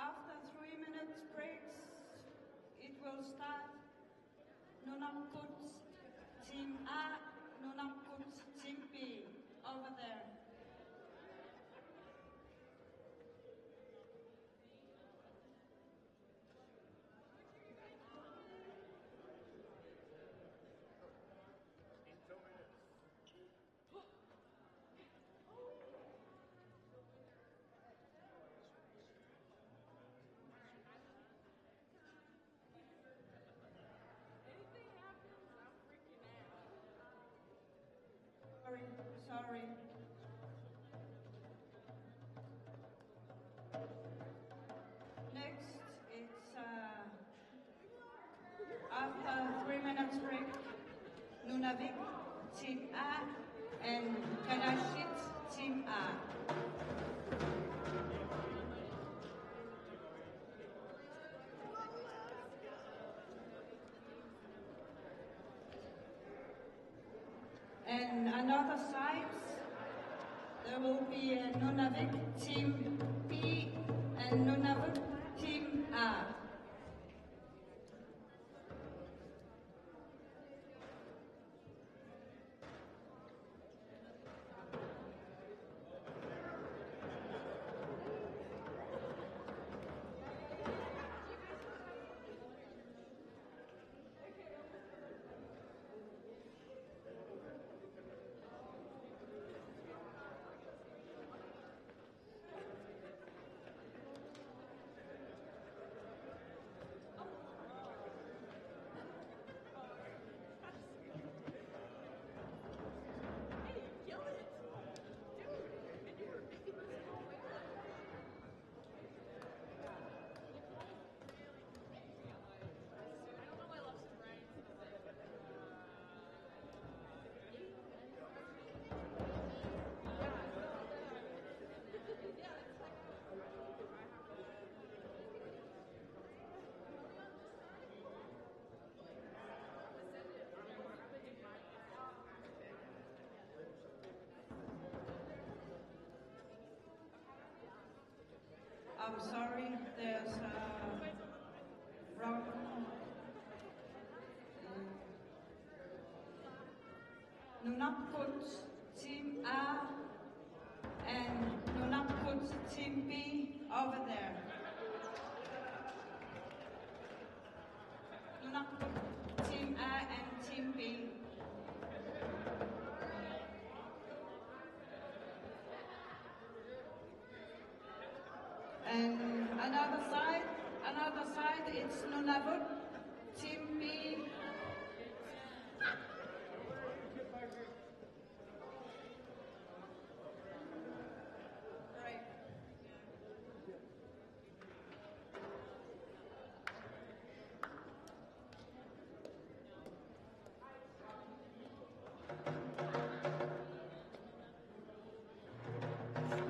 after 3 minutes breaks it will start nunarput team A nunarput team B over there Sorry. Next, it's after 3 minutes break, Nunavik, Team A, and Kalashit, Team A. And another side, there will be a Nunavik Team B and Nunavik Team A. I'm sorry, there's a problem. Nunavut Team A and Nunavut Team B over there. Nunavut Team A and Team B. And another side, it's Nunavut, Team B. Right.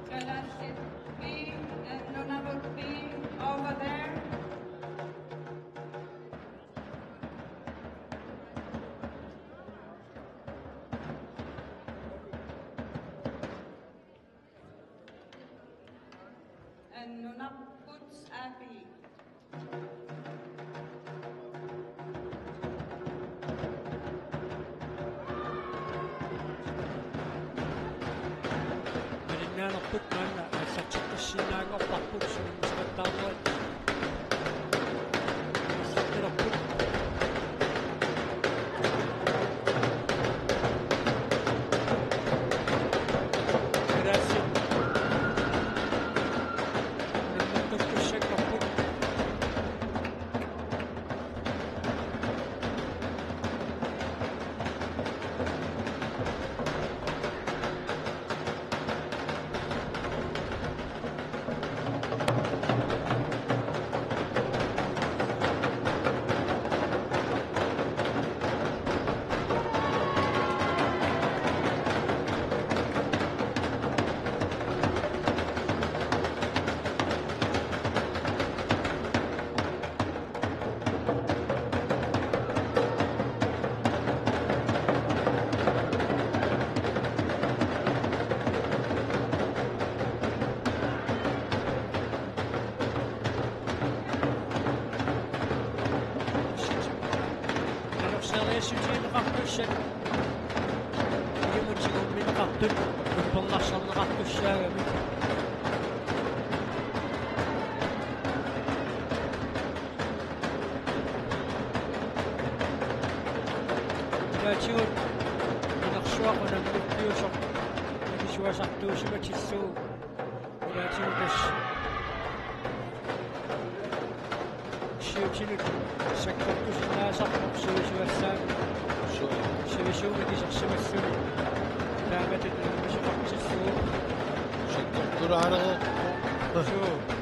Kalashit B and Nunavut B over there. And Nunavut Abbey. Naanerput naanna assartikkassiinaangoorparput sunnusqattaaruat assartilerput gracias nannattukkussakkarput Sut iimutigun minqartut upperlarsarneqartussaagami taatigut inersuaqunammittiusor nakisuasartuusimatissuu taatigutas siutinut sakkartusinnaasarpoq suisuassaami sivisuumikisersimassuni دامت مش وقت السوق شكرا على شو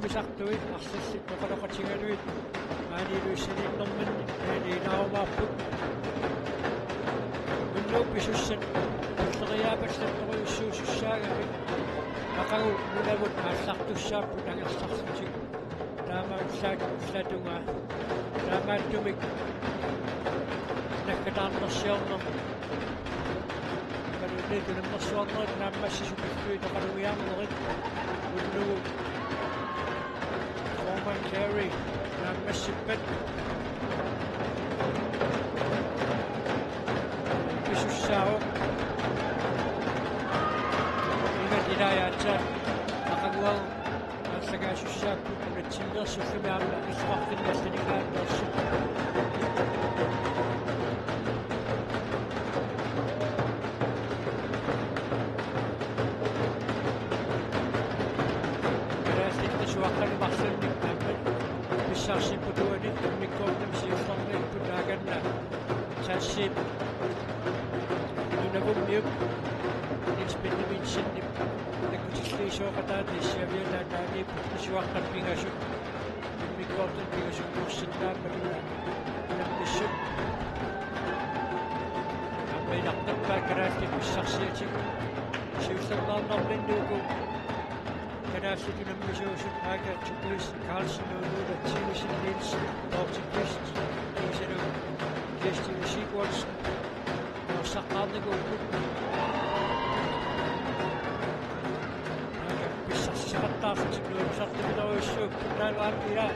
مسحتوي أحسست بقلقة شغلوي ماني لوسنين نمن يعني ناو مابود من لو بشوشن الغياب الشرطوي وشوش الشاغر أقروا من أول ما سحتو الشاب ونحن سحتو داما سادوما داما دومك نكدان نصيونا قالوا نيدو نمصونا نمشي شو بيكوي تقالوا يامل ونو Roman Carey نمشي بد بشو الشاو إذا الهدايات أقلوا سقاش الشاب ونتشمل سوفي عمل إصلاح في المسلمين نرسل Sarsi Podoni, Mikolem Sifon, Pudagana, Tassim, Nunavumuk, Expedition, the Kutisha Katati, Savia, Dani, Pushwaka Pingashu, Mikolem Pingashu, Kushita, and the ship. I made up the background with Sarsi. She was a lot of Lindugo. Kanasi to the Missouri Haga to police Carlson over the Chilish and Hills, Dr. Christ, instead of just to the sheep was or Sakanago. Fantastic to do something with our soup, that one be that.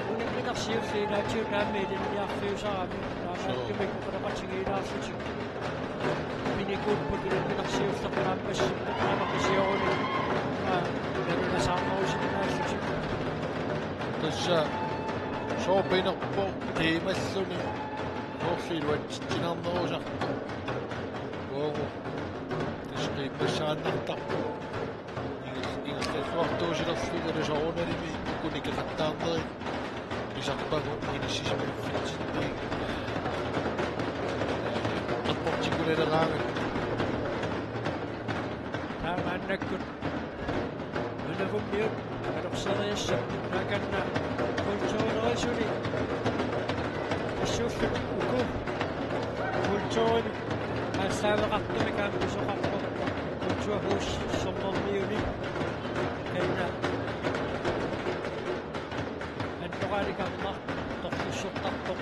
Only enough seals in that you have made in the affairs army. I have to make for the watching it after you. Mini good put it in the seals of the machine, the time of the Sioni. Tässä sopina tiimessäni Rossiluettinan nousa. Koulu. Tässä tiimessä annetta. Ingstedt suhtuisilla figurer zooneri kuninka kattanoi. Lisäpä initiisme fritsin. Rapportti kulera raami. Tämä näkyy. Navum yok, Arapsarayış, Naganna, Kulçoğun Ayşuni, Şufuk, Uku, Kulçoğun, Asal Rattı Mekan, Sokak, Kulçoğun, Somon Miyuni, Kayna, Entuğali Kanma, Toklu Şoktak Tok,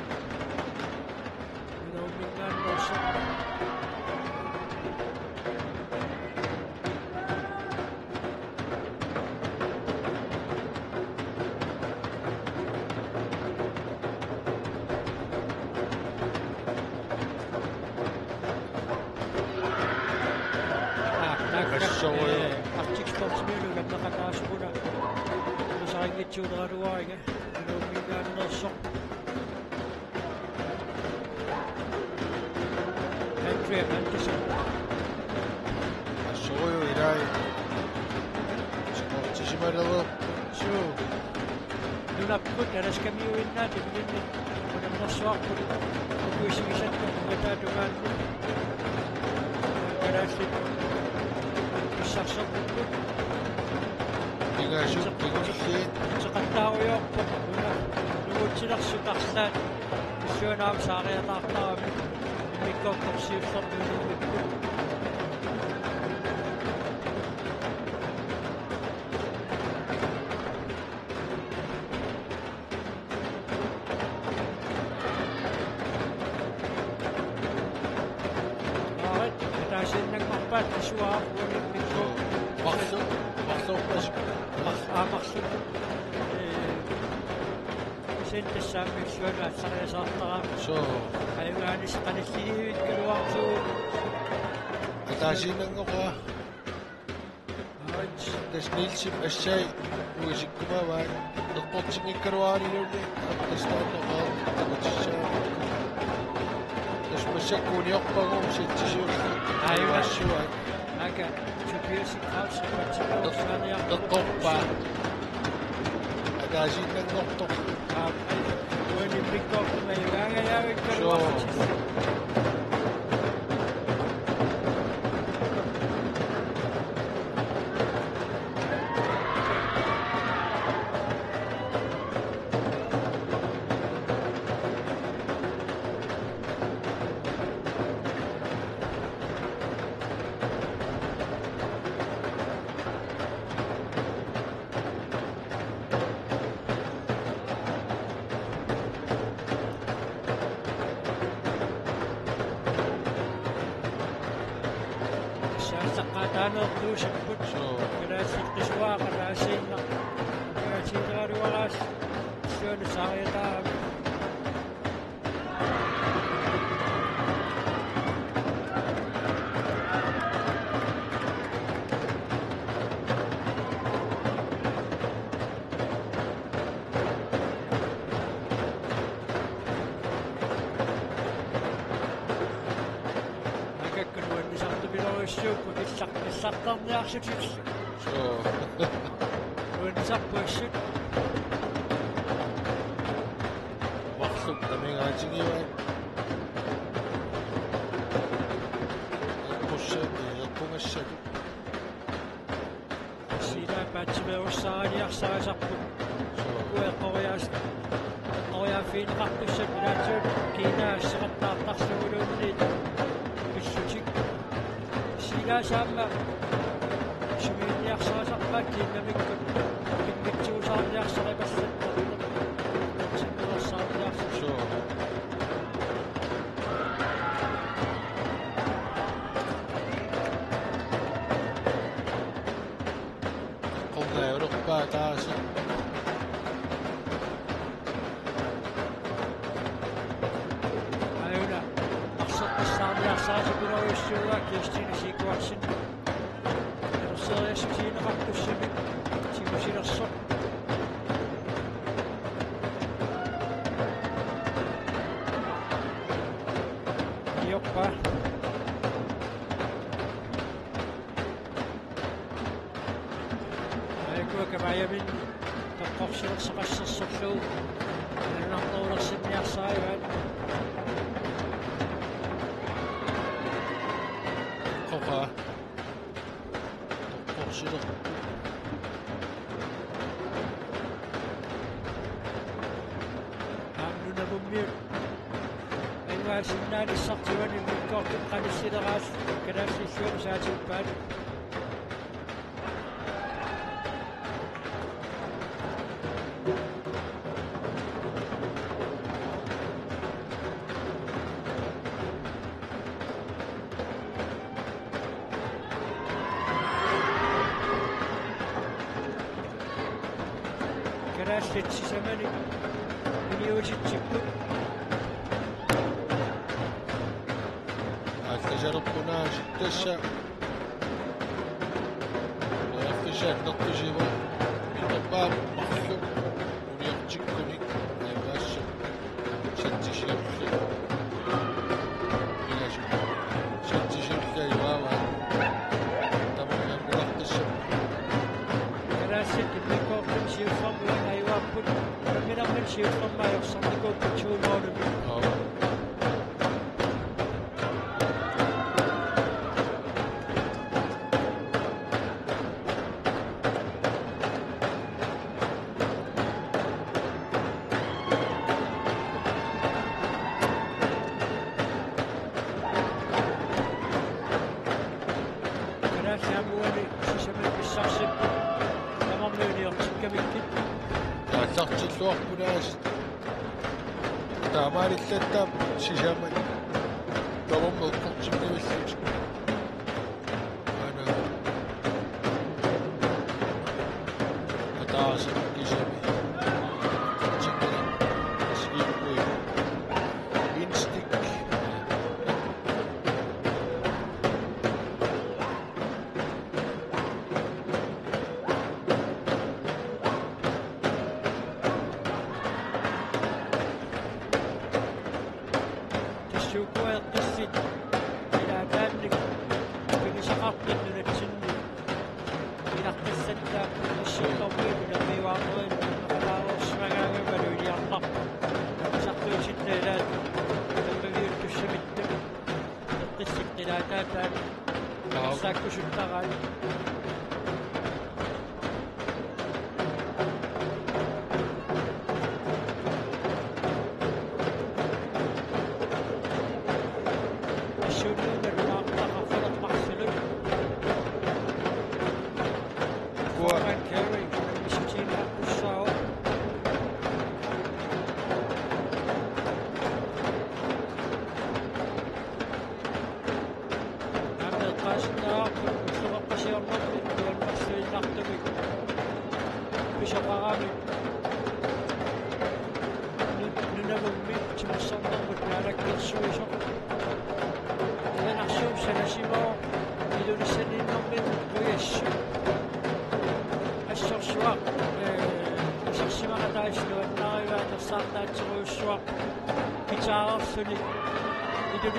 Navumingan Olsun, Children away, you got no shop. Entry and Anderson. I saw you today. It's not just about a little. Sure. naput aras kami uin natin din. Kuna maswak ko kuisisan ko matado man. Karasit saksak ko. Tiga shoot, Sa kantao yung nungod sila sutaksan. Gusto na sa akin at ako may kapapsir sa pinunod ko. Bakit? Katasin nagmampat. Isuwa ako rin nito. Maksud pas. Maksud. Sente sa misyon at sa kaya sa takam. So, Ayaw nga ni sa kanisiwid kaluwang so. katasin ng ako. Das Nilsim Ashay, Luisik Kumawan, nagpotsing ikarwari yun eh. Tapos na ako, tapos siya. Tapos masya kunyok pa kung siya siya. Ayaw nga siya. Aga, chupir si Kaus sa patsikaw sa niya. Nagtok pa. Katasin ng noktok. When you pick up may gagayawin kaluwang so. Ano tuh sebut kerasi kesua kerasi nak kerasi dari walas sudah saya tahu Saktan yaxshi chiqish. O'ynasa qo'yishib. Maqsud demek acığı var. Koşa, Sida batchme ossani yaxshaasaqpu. Qo'yas. Qo'ya fin qaqtushib bilatsun kina siqattaartarsuuluunni. Bissutik. Sida shamma. Shimini yaxshaasaqpak kinamikku. Kimmiksuusaarni yaxsharebassattu. Simmerassaarni yaxshasu. Taas. Ayuna. Maksud sadece bir oyuncular geçtiğini şey kuaksın. Sıraya şimdiğine baktık şimdi. Şimdi şey nasıl? Yok var. Kaya min tapoksilak sa kasasokso ng oras niya sa iwan. Koka. Tapoksilak. Ang doon na bumir. Ay wasin na ni saktuan yung mikokit kanisirakas kanasisyon sa atin. Seçsi semeni biliyoruz çıktı. التجارب هنا جدا شائعة. الاحتجاج نقطة بالطباب مخلوق ونيجيكم هيك ما يبقاش شد شيء بلا شيء شد شيء كيواوا طبعا نقطة الشب كراسة الميكروفون شيء صبوا أيوة but minä men siirtomma jos on niinku pitchuunoon. Sartilluarpunaas taamaalillattaa sisaaman tavammelqortimnavillut ana ataasa kisami tikkala siipui instik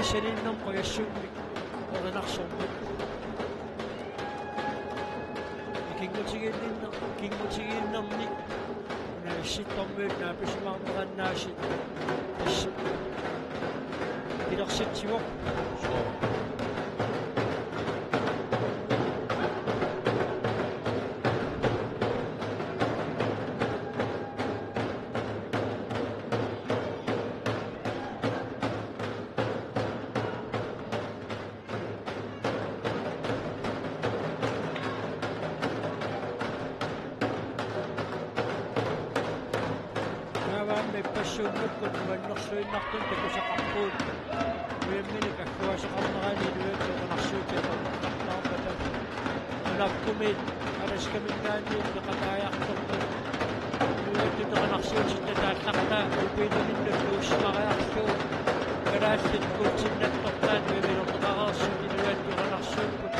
Seninnom qoyassuunnik orunarsormut kingutigiinnernik naissittormuut naapisimaarnerannaassit tass pilersitsivoq Suunnukut vannorsuinnartun takusaqarpuut uimminik akkuasaqarnerani luutuqanarsuutiaqartartarpata unapkumit alaskaminnaanniit neqataajaqtorput luutuqanarsuutittataallaqtaa upiiluminnut luussumariarluu kalaallit kuutsinnattortaat uimilerneqarersuut luutuqanarsuupput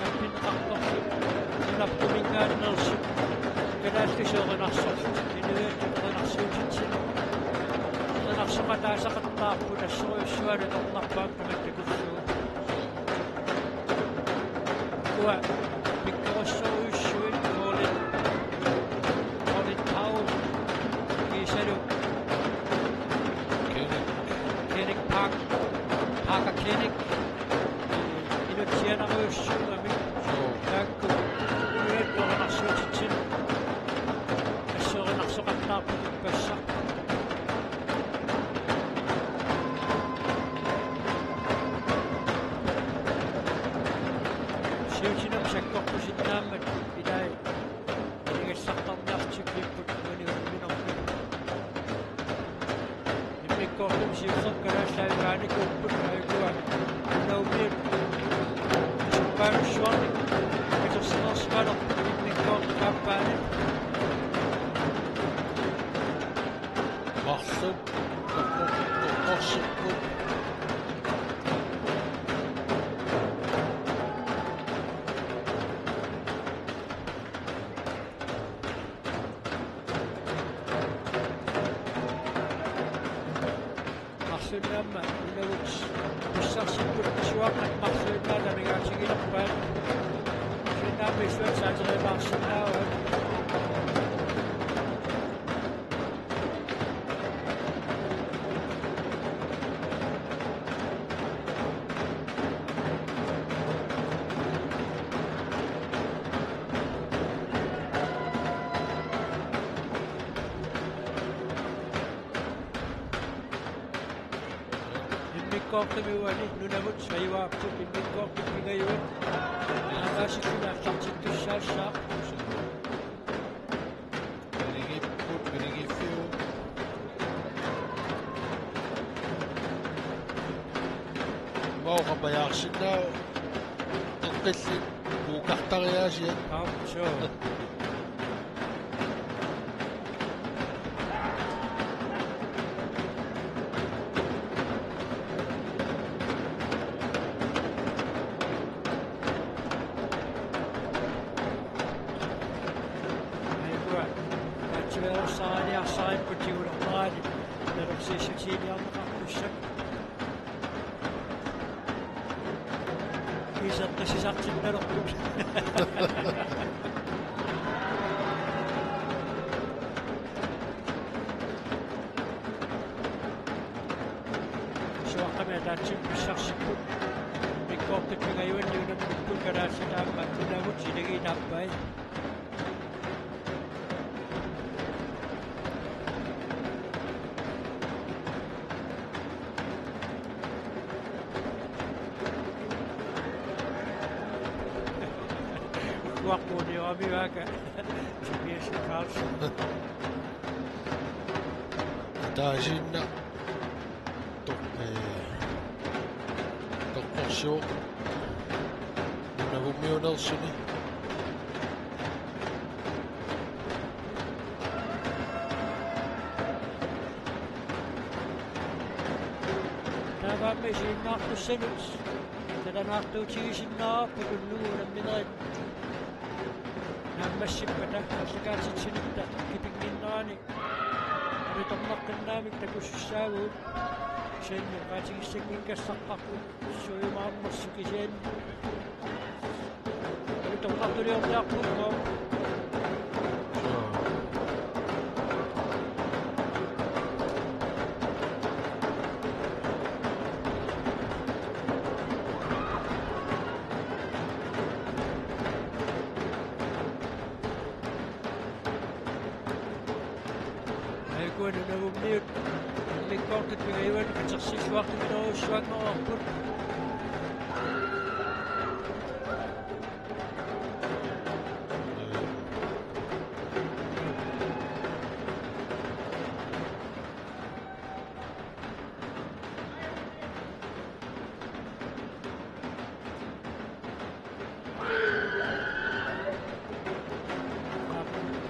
appinneqartorluk unapkuminnaannersut kalaallisuuqanarsorlut inuutuqanarsuutitsin Naqsaqataasaqattaarput assuruissualut ornarpaakkamattakuffugu kua pikkorussuruissuit Colin Powell kiisalu Kennick Parker Kennick inutsianaruissuugamik taakku uiattornarsuutitsin assurinarsoqattaarput ippassaq sakkorpusittaammat ilai ingassartarniartiklipput uniumminorput immikkortum siussarkalaallaaivaanikkupput aigua unaumiut suppaalussuarnik atorsinersimalerput immikkortum kaappaanit marssup torsorput Sunnamma inauts pussarsipput suaqat marsuinnaanamigaatigilerpaat sunnaammissuat saaterimaarsinnaavat mikkoortamiuani nunamut saivaaptut mikkoortupingayuan aamaasikkulaallartit tussaallaaq Peringipput. Mauqapajaarsinnaa eqqillit puukartariaasiat aamsoo Wakkuuni on aika mies Karlsson. taasinna toqqorsuu navummiunersuni Tämä mesi nahtu senuts. Tätä nahtuu tiisinnaa pukunnuuna minä. Nämmäsippätä, jos katsit sinuttä kipinginnaani. Nyt on nakkennaamikta kussaavuun. Sen katsin senkin kanssa pakku suimammassakin sen. Nyt on kahtuli on jakkuun.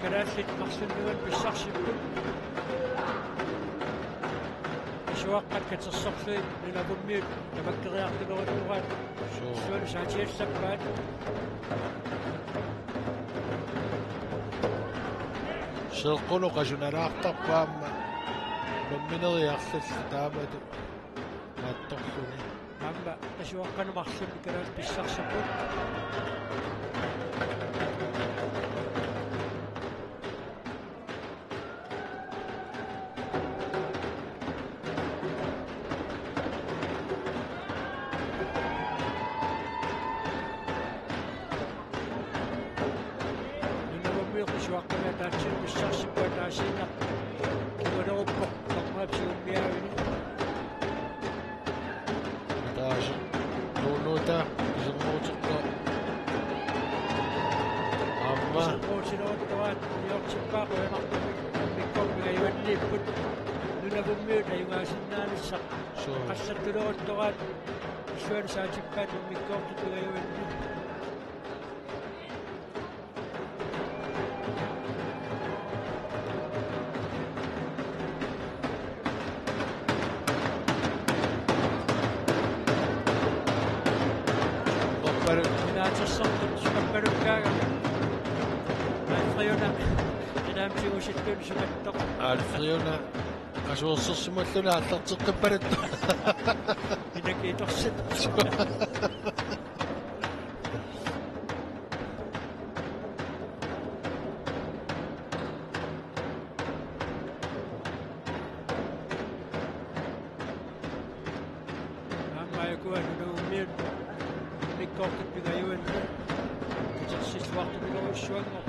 كراسي مقصودين بالشخص الكل سواء قد كتصفي من أبو الميل تبكر يعطينا واللغات سؤال ساعتين سبعات شلقلو قجنراaqtar paamma nommineriarlall taamatu maattorluni أما سواء كان مقصود كراس بالشخص الكل Syön saa chippaat mikkoortu tulee venni. Minä tässä on perukkaa. Alfriona. Minä amsi sitten sumetto. Alfriona asuussumalluna allarteqqippalattu Minäkin tossa. Amma joku on nyt mikkoortu pitäjuen. Siis vahtu minä olisi suojelma.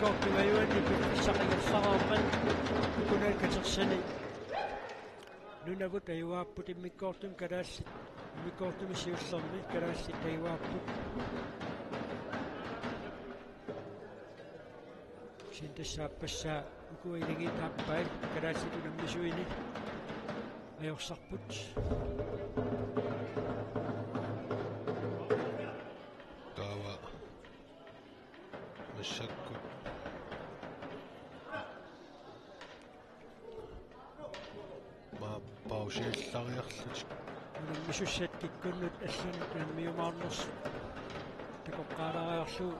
ميكوتم أيواني بالسقي الصغامن كنا كتغسني نونابوت أيوابوت ميكوتم كراس ميكوتم شيو صمي كراس أيوابوت شنت الشاب الشاب وكوي لقي تاباي كراس تنمشويني أيوه صحبوت داوا مشكو ما باوشي الثغ يخلج نمشو شتي كنت أسن نميو مارنص تكو قارا يخلو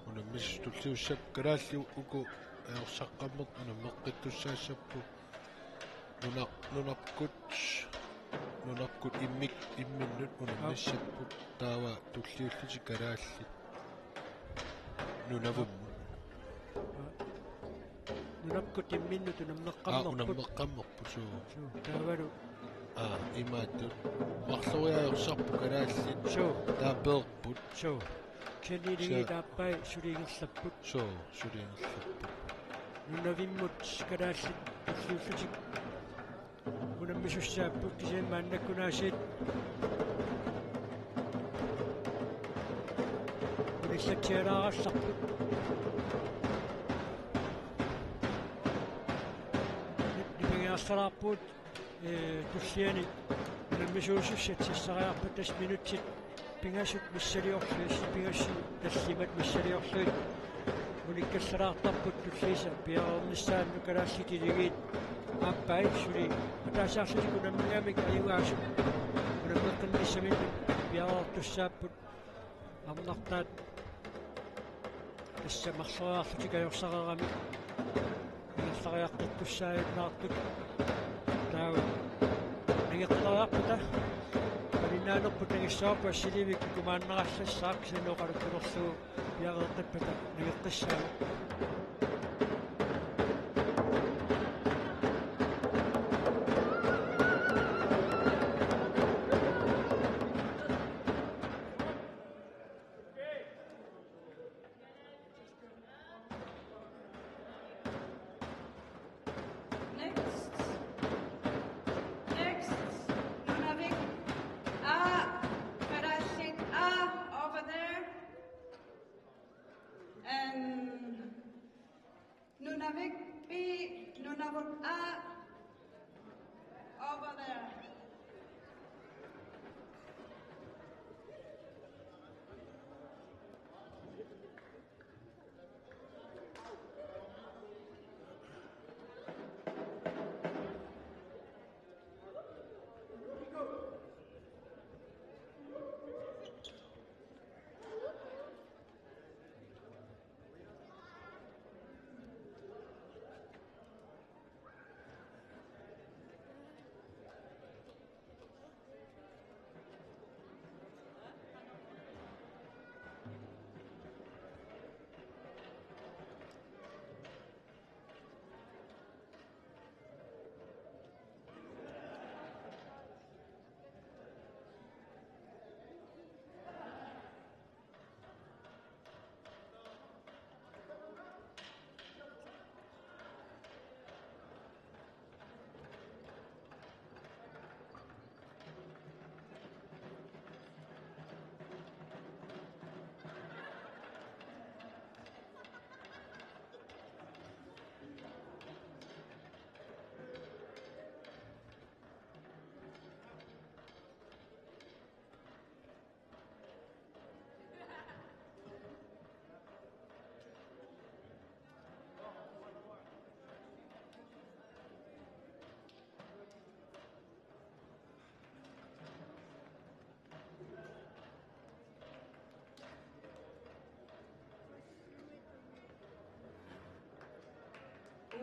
ونمش تلسيو الشك كراسي وكو يخشقمط ونمقت الشاشبو ننبكتش ننبكت إمك إمن ونمش شبو داوا تلسيو الشك كراسي ننبو ننبكت منو تنمقم ونمقم شو تاورو إماتو مخصويا يخشقبو كراسي شو دابل بوت شو كني لقي تاباي شوري نسبوت شو رين الثبو ننفيموت كراسي تسلوسوتك ونمشو الشابوت زي ما نكون شيء ونسكيرا الصبوت نبغي الصرابوت تسياني ونمشو شوشت الصغير بتش مينوتي بيناشت بالسريع فيش بيناشي تسليمات بالسريع فيش ونكسر طبق تسليسة بيا مستان نكراسي تيجي أباي شوري متاسع شوري كنا ملامك أيوة عشان كنا ملقن نسمين بيا تساب أم نقطات لسه مخصوصا فتيك يوصل غامي يوصل يقطع تسايد ناقط داو نيقطع يقطع Marina no put ngi stop a city we could command nash sacks no gar crosso ya the peta ngi qissa Next, Nunavik A, Karashik A over there. And Nunavik B, Nunavik A over there.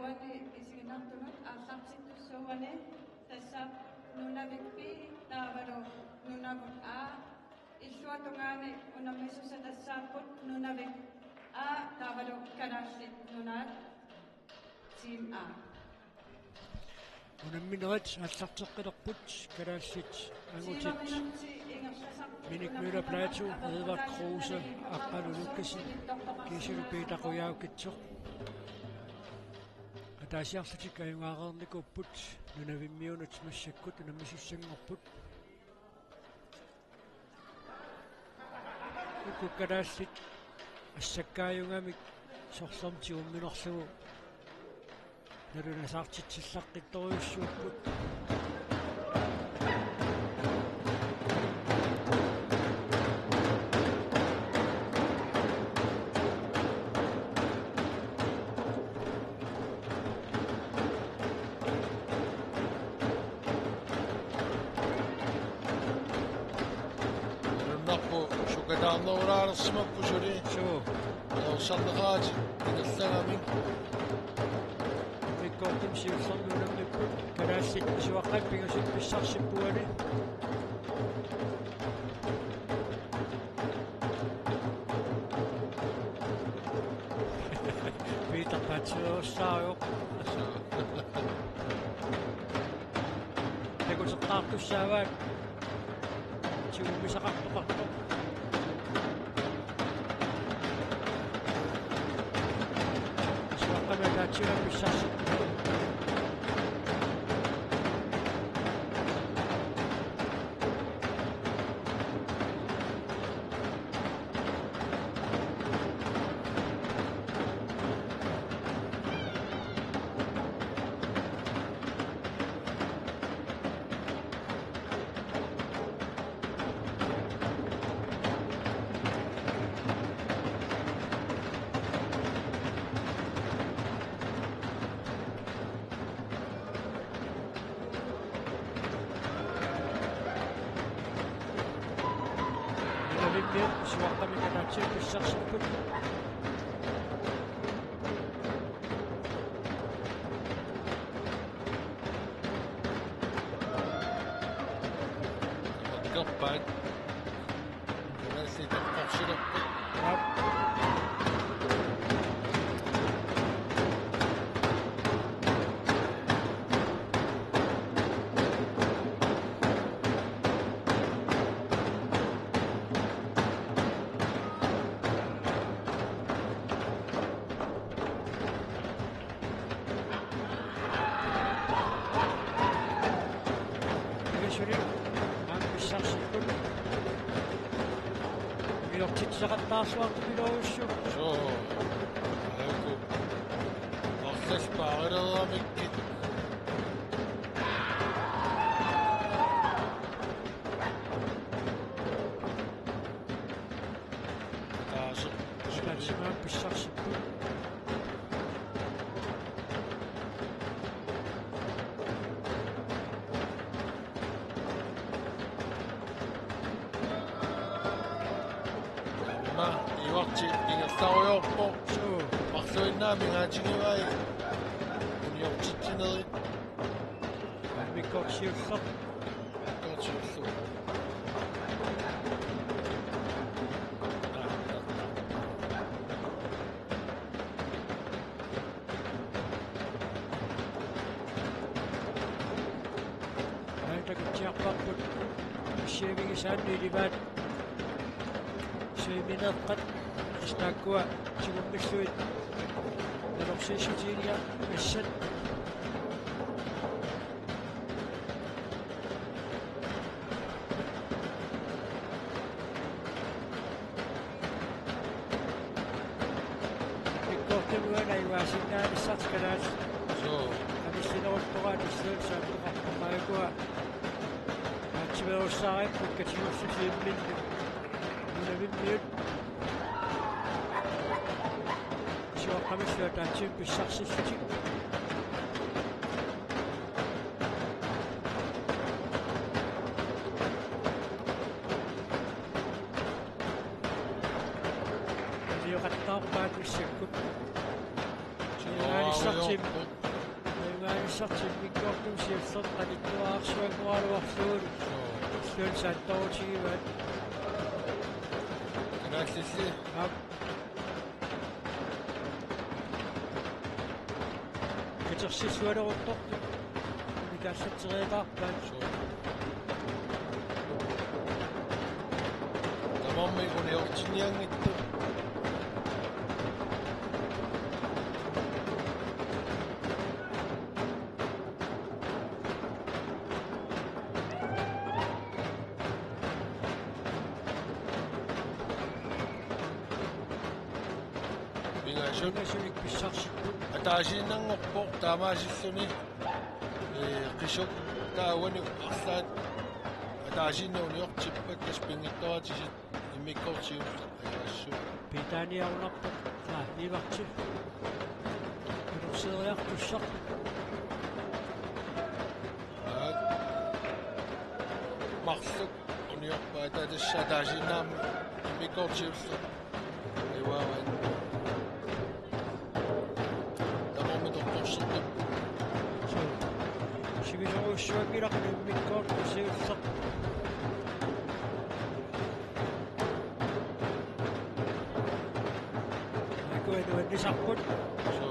Uane isinaktunut asapsitu sowane tasap Nunavik B tavaro Nunavik A isuatungane unamisu sa tasaput Nunavik A tavaro Karashit Nunat Team A. Unammineret allarteqqillerput kalaallit angutit Minik Møller Plato Edvard Kruse Aqqalu Lukasin Kisulu Piitaquyaukkitsoq Ataasiarlutik ajungaaqernikkupput nunavimmiunut massakkut unammissussangorput ukkukkalaassit ассаккааюнгамик сорсорти умминерлугу налунасаартитсиллаққитторюссууппут Nappo şukadanla uğrarısmak bu jüri. суу Olsanlıqaat inallagamin. миккортим сиуллэрнуунамниккут калаассит суаққаппигасут писсарсиппуани Питер Патсиоссаариоқ текутеққартуссааваат сиуммисақартоқартоқ suaqqamataatiga pissarsippua suaqqamataatiga pissarsipput Kappain. Ben siitä kapsilappu. Milortitsaqattaarsuartupilorussu Joo. Joku. Oksas paarilla mikki. Taas. Simaan pissarsipput Mä iwaqti ingastaruyorpo. suu Marsuinna mingaatigivai. Uniortitsineri. mikkorsiulleq Kortsullu. aitakutsiarparput issiavigisaanniilivaat suimineqqat istaakkua sigummissuit nalorsiissutiilia assat mikkortimuana iwaasinnaanissartkalaas Joo. Amissineruttoraat issuutsaattoqarpamaagua aatsimerussaaриppут катигуссусиимминну нунавиммиут сиоққамиссуа таатсиим писсарсиллутик сиоқаттаарпаат миссаккут сиоққамиссартим Sartin mikkortum siussert qalittuaarsuangualuarluulu suun saattorutigivat Kanaallissi. ap kiterssissualeruttortu тассатсериатаарпаат Тамамми униортиниангитту бигашут сунасуник писсарсиппут атаасииннангорпо таамаасиллуни qisuk taawani арлаат атаасииннауниортиппак кас пингитторатисит иммиккортиулла аяассу питаниарунарпут иварти норсериартуссар марлук униорпаа таатасса атаасииннаам иммиккортиулла ивааван тамамми торторсертуп сигисоруссуакиларни миккоорт сиуллақ акуануаннисарпут so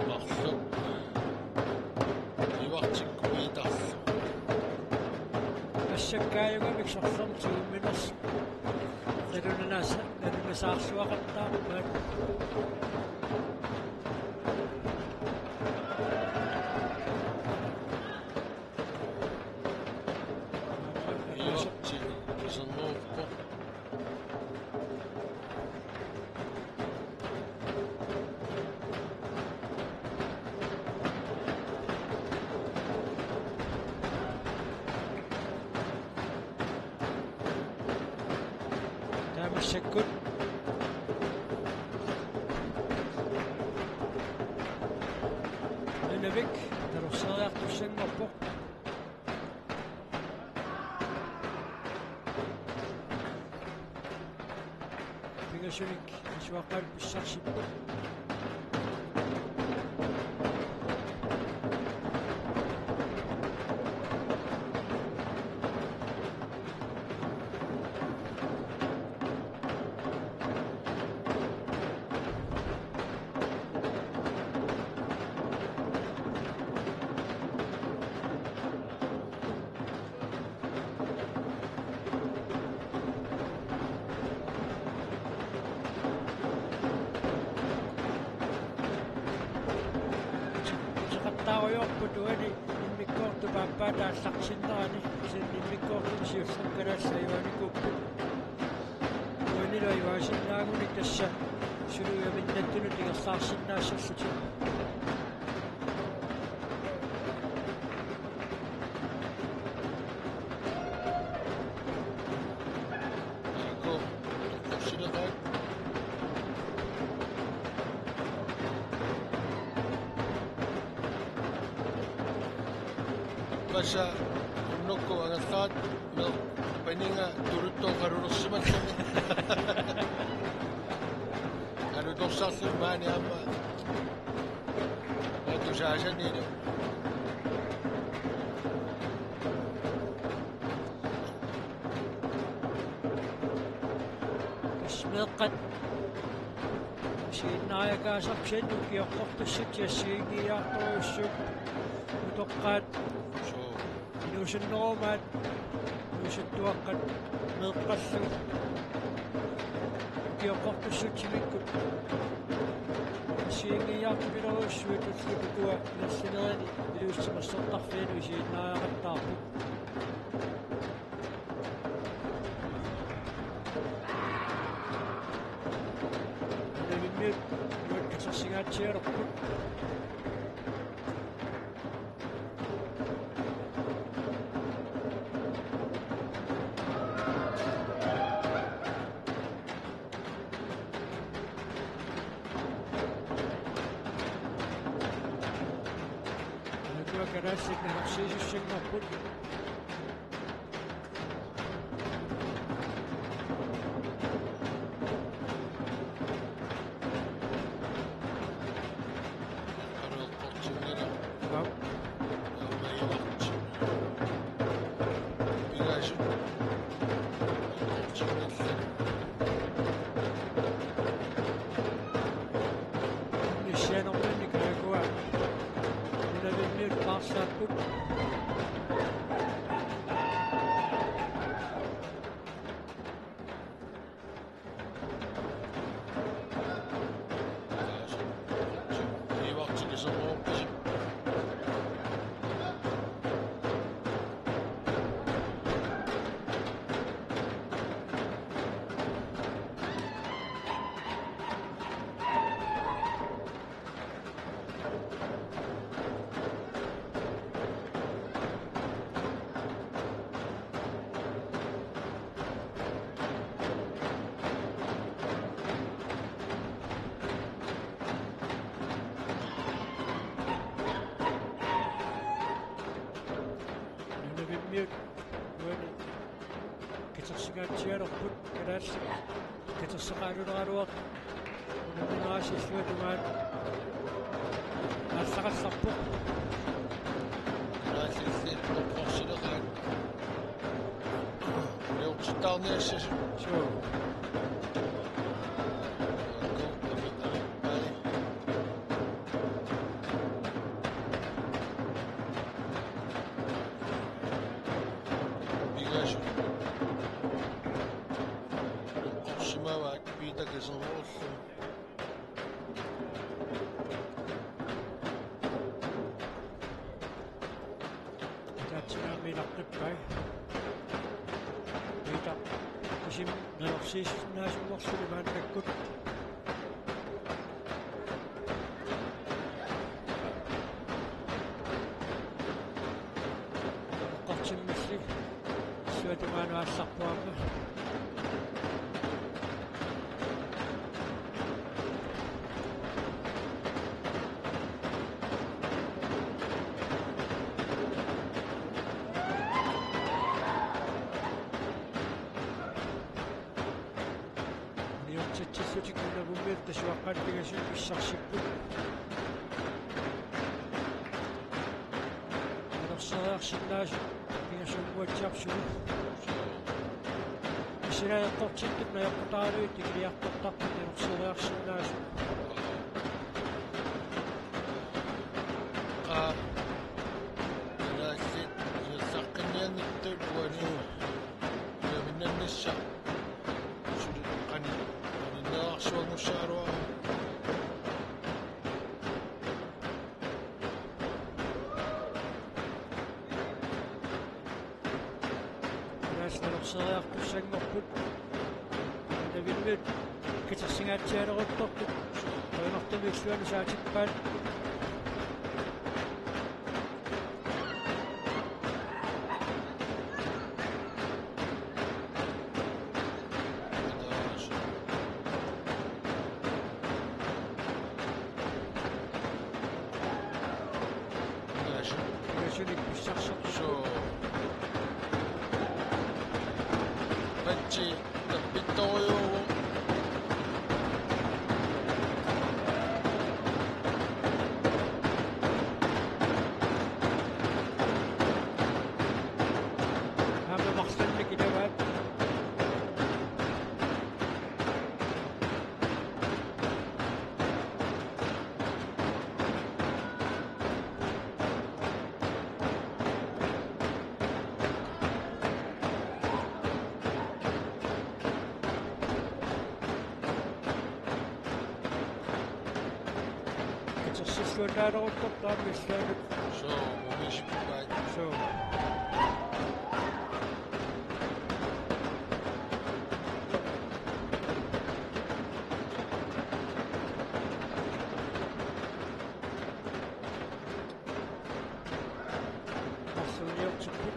марлук ивартиккуитарлу ассаккааюгамик сорсэртуумминерс налунасаарлуақартаарпаат иварти кисернууппо таамассаккут нунавик тарусериартуссангорпо пингасуник исуаққал писсарсиппут сеқаттааруйорпут уани иммиккоорту пааппаа таалларсиннерани синниммиккоорту сиуссанкалаассаюаникуппут уанила иваасиннаагуник тасса сулуяминнаттунут игерлаарсиннаассерлути ако торторсилеқаат паса нокко агассаат мел панинга туруттоқарулерсималлами ануторсарлу маани аама атусаасанину смеэккат сииннааягаасарпсанну киоққортуссут яссиигиаарторуссут утоққаат so инусиннеруумаат инусуттуаққат меэққаллу киоққортуссутсимиккут сиигиаарпилеруссуут уллукуа нассинерани илуссимассертарфиану сииннааяқаттаарпут нэмиммиут юаккасерсигаатсиалерпут нуаккарассикнерсиисуссангорпут ареққортингера вау аамаиварти бигашут торторсилелла Arsaaput. Die wacht is al op. Miut. Kitsersingaatialerput kalaassa. Kitsersaqaaluleruaq. Unaasissuatumaat. Aassaqassarpuq. Gracias, professioneel. Heel staan is. So. Minaqtippai. Piita isim neorsiisnaasummorsulimaan takkut. Qortimmissi suatumaanu aassarpuamma. Titsutikunna mummiirta suaqqaantigasuu issarsipput. Anerseriarsinnaasu pigasummuatsiarsugu. Isinaaqortittut najaqqutaaluit tikiliartortarput anerseriarsinnaasu. Gracias, saqqinniannittu wani. Yaminnannissa. Suongu saarua. Naasnerorseриartussangorput. Navillut kitsersingaatialeruttortut. Toinortamiussuanu saatippaat. So Pacci Capitoio Hamma maqsadni kidawaat. Kitsersissuanaaleruttortaammissaanut. so municipal So. Arsuuniortipput.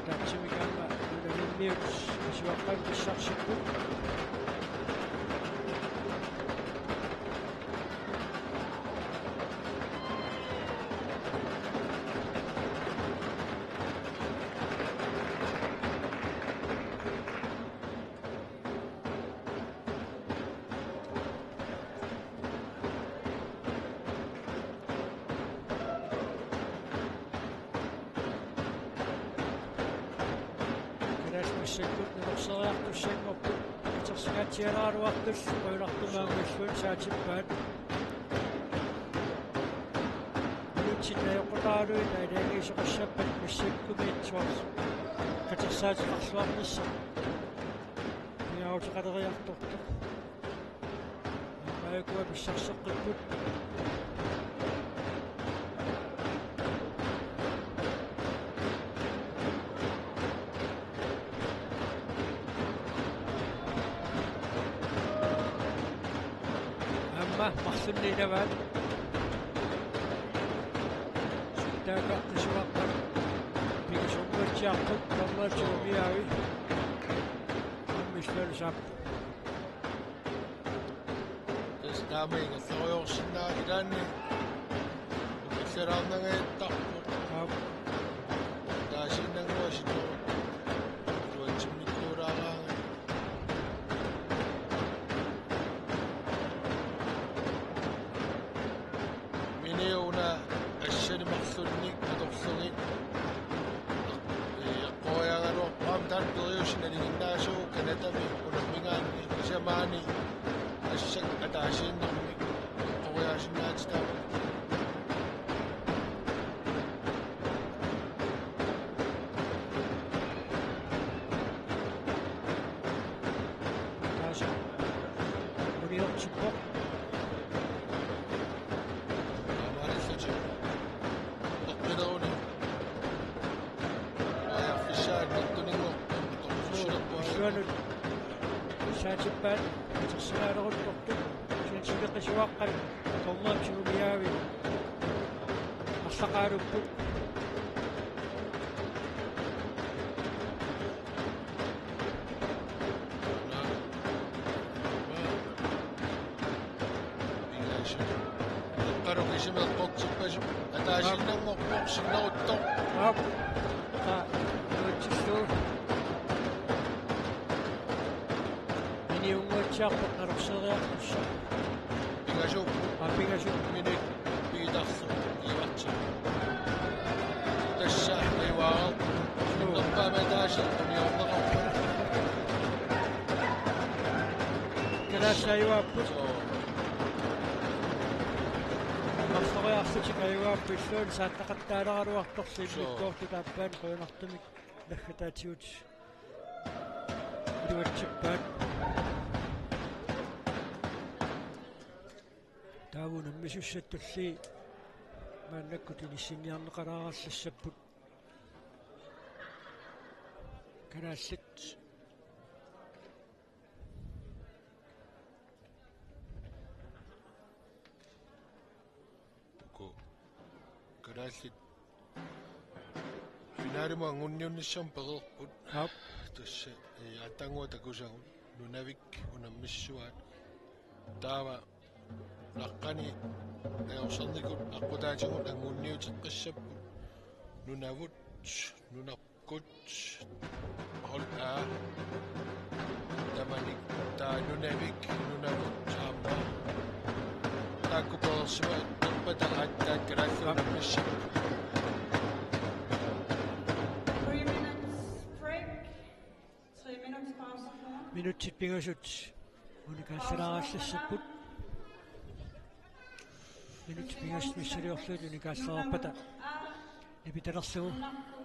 Tatsimikamma unavimmiut isuaqqankissarsipput. миссаккут нерсериартуссангорпут итерсигаатиалааруартус қуилартумаангуссуут саатиппаат минутсиннаёқутаалуи таалаагисоқассаппат миссаккумиитсуарс катерсаатеқарсуарнisса яаутеқалериарторту маякуа писсарсеққиппут марсунниилаваат таакаартисуаққат пигисумматсиартут каммаатсуумиаави аммислалсаап тестамейга сооёрсиннаалилаанни укиллераарнагааттарпу таасиннангуаситоо туатсиммиккуулаараага минеуна ассалимарлунник аторсугик қоягаруарпаам таанпериусиналигиннаасуу канатами унаммигаанни исамаани ассак атаасииннэрмик қояасиннаатитаа тааса униортиппоқ амаалиссати тоққилеруни аяффисааннаттунингорпу торсусилерпуа исуанут саатиппаат итерсигаалерутторту синсилеқисуаққат торнаатсуумиаави арлақаалуппут қарукисимеққортиппасу атаасиннангорпоқ синнерутто аап та нуутсиллуу миниунгуатсиарпут налерсериартусса пигасууппу аппигасу минут пигитарсу иватси тасса айваа нуппаматааси униорнеқарпу калассаюаппут марсориарсути каюаппиллуун сааттақаттаалераруарторси миккоорту тааппаан қуинартумик лаггатаатиут илуатсиппаат таавунам мисуссаттулли мааннаккут иниссинниарнеқалаараллассаппут канааллит канааллит финаалима ангунниунниссам пеқерпут аап тасса атангуа такусагун нунавик унаммиссуаат таава лаққани наорсарникут аққутаатигут ангунниутеққиссаппут нунавут нунаркут хол таманик таа нунавик нунавут таамма тааккуперсуа таппатагааттаат калааллуунаммиссап 3 minutes break. 3 minutes pause. минутсит пигасут уникаассалаараллассаппут минут пигас миссалиорлуут уникаассаарпата ипиталерсугу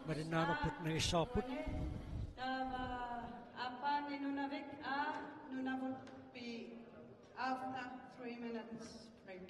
малиннаанерпут нагиссаарпут Tava apani nunavik a nunavut be after 3 minutes break.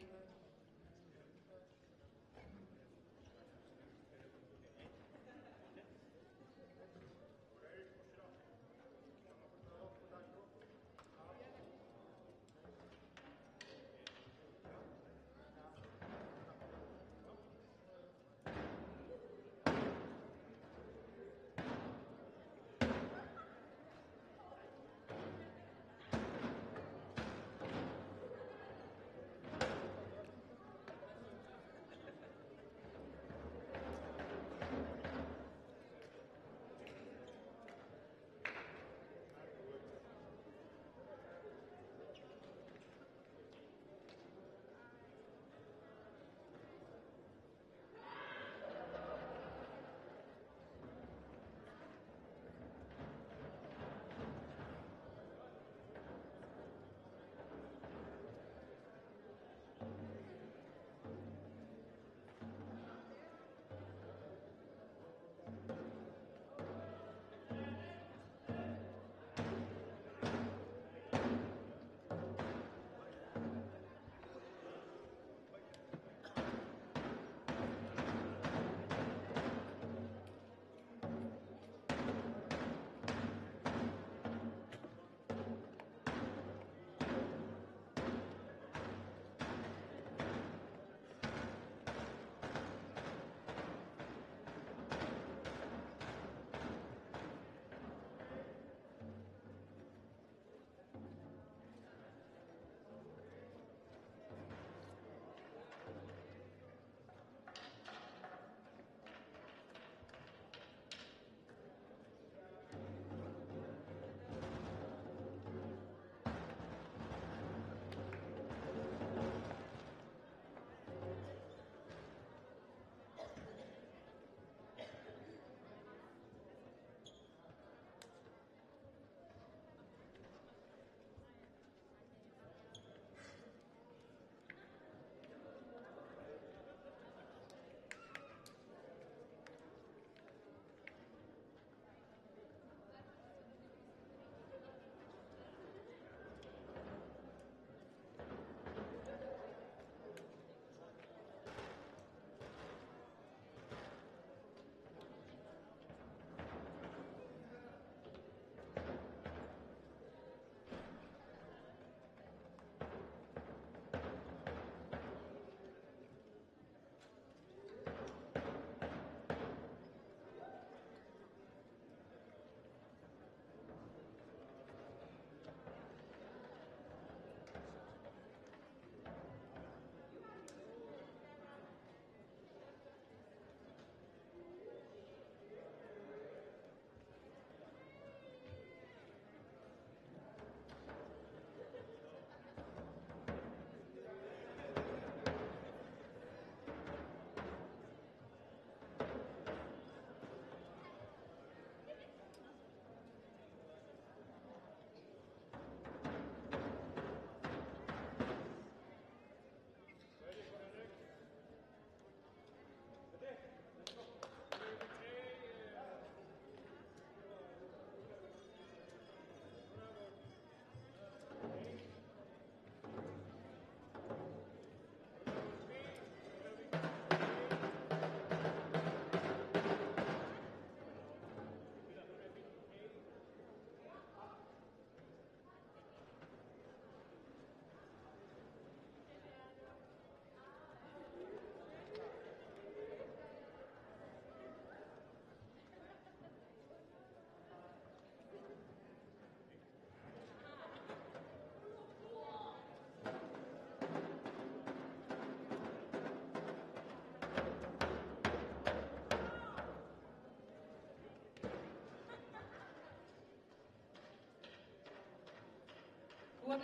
In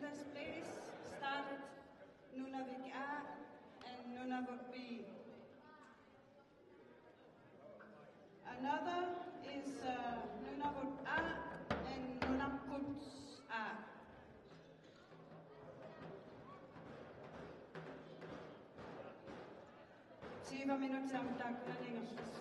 this place started Nunavik A and Nunavik B. Another is Nunavut A and Nunavut A. Siva minuuttia mutta kyllä ningassa.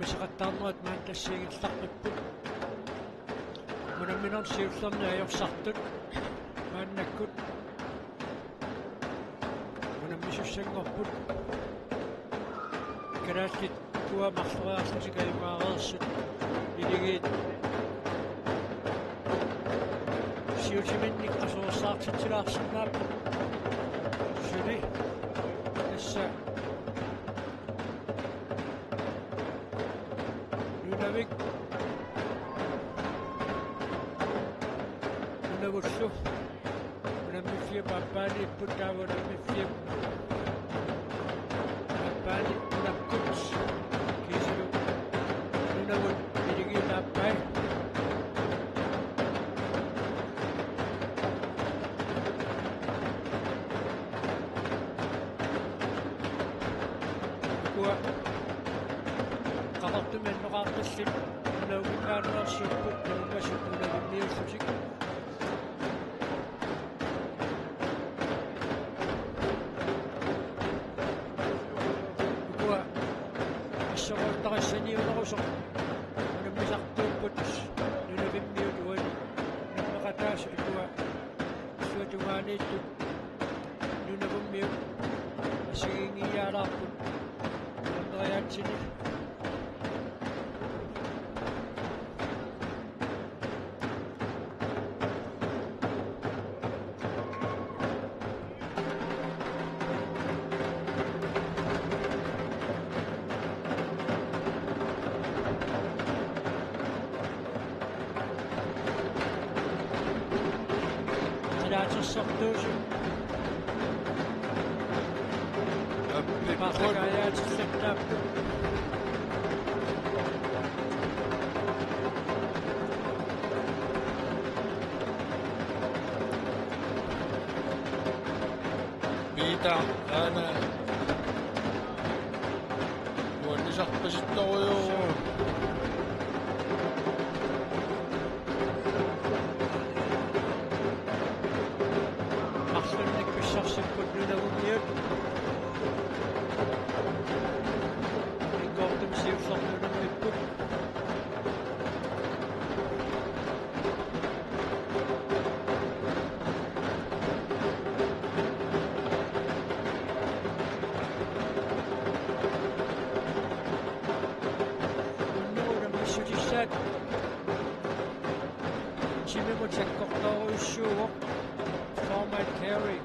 Misaqattaarnerat maan tassiigillarput munamminor siullerni ajorsaartut maannakkut munammisussanngorput karaassit tua marleriarlusi kaimaareersut iligiit siulsiminnik qasuersaartitilaarsinaappu suli assa Nunavik Nunavutsu Nunamifia Papani Putawa Nunamifia Papani Nunakuts Kisu Nunavut Nidigi Napai Kua qatartu mennoqaartassit nunaukaannersupput nungasut nunavimmiullutik kua assaqortarassaniunerusoq nunammisartuupput nunavimmiuluani nunneqataas kua suatumaaniittut nunavummiu asigingiyaalaarput nunnerayaatsini Sortuusu. Paatakaajat sitten Piita ääna. Juonni sappasit toujuu. Format carry.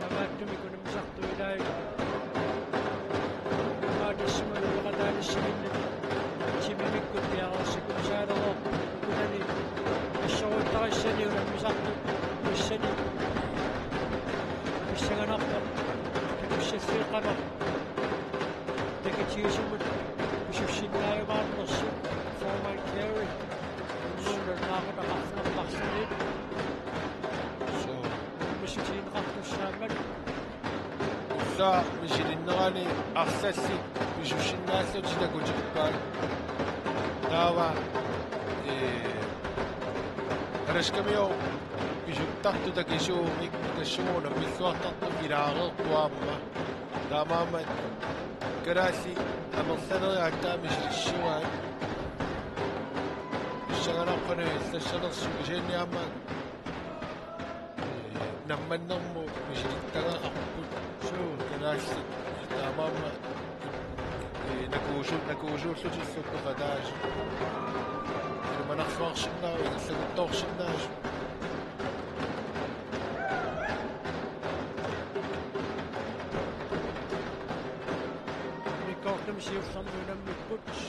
Namatumi ko naman sakto ilay. Madisimun ang makadalisimin na chimimik ko tiya ako sa kumisara ko. Kunani, asyawag tayo siya niyo na misakto. Misya niyo. Misya nga nakta. Misya siya ka na. Tekitiyo mo. Misya siya tayo matas. Format carry. Nunod na ako nakakasakit. Ulla misirinnerani arlassi misusinnaallути takutikkaa taava araskamiu pisuttartu takisuumik tassumuuna milluartartu ilaareertuaamma taamaama kalaalli أمثل يعتمد الشوال الشغلة قناة الشغلة سوجين يا من نمن نمو مش التلا أقول شو كلاش تمام نكوجو سوجي سوق غداج ما نخفاش لنا ونسلطوش لناش نمشي وصلنا نمي القدس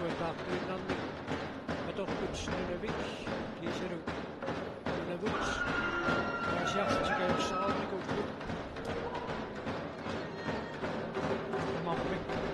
وتعقيد نمي هدوك قدس ننبيش كيشرو ننبوش وشخص تشكي الشعالي كوكود مامي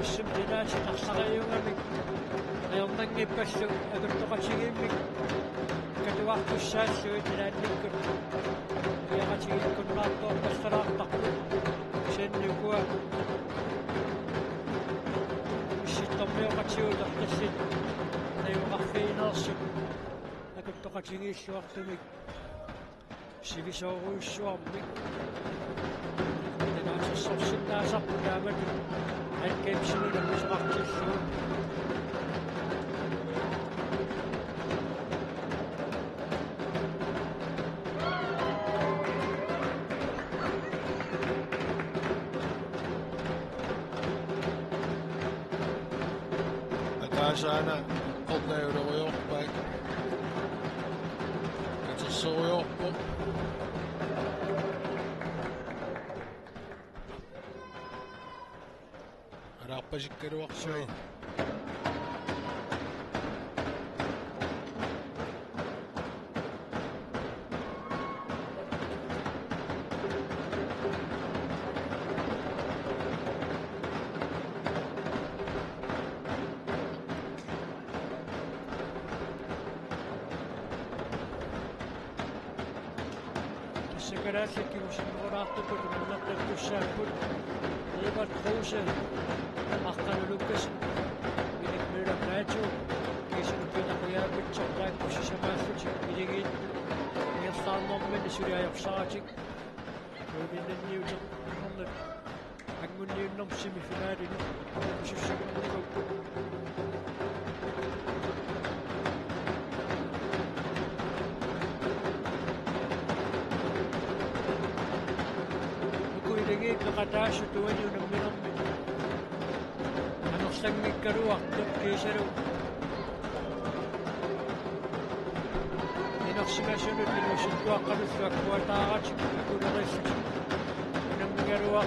السمدناش تحصل يومك يوم نجيب بس أقدر تقاشيين مك كدوقت الشاش ويدنا نكر يا قاشيين كنا نطور بسرعة تقول شن يقوى مش الطبيعة قاشيو تحتسد أيوة في ناصب أقدر تقاشيين شو وقت مك شبي شو شو مك إذا ناس الصف الناس أبدا الكيف شنو مش مقتل شو أنا قلنا يورو يوقف كتصو يوقف رابا جكر وقت شوي السكرات كي مش مراتب المنطقة الشاكل يبقى الخوشة أقل لوكس من الميرا بناتو كيش نبينا خويا بالتشقاق وش شماسك يجيد يصال من سوريا يبصاتك ومن النيوتن نظر أقول لي نمشي في نادي مش الشغل لقداش تواني ونمي نمي أنا أستغني كروة كيشرو نفسي ما شنو اللي شدوا قبل سواك وطاعتك أقول رئيسك ونمي كروة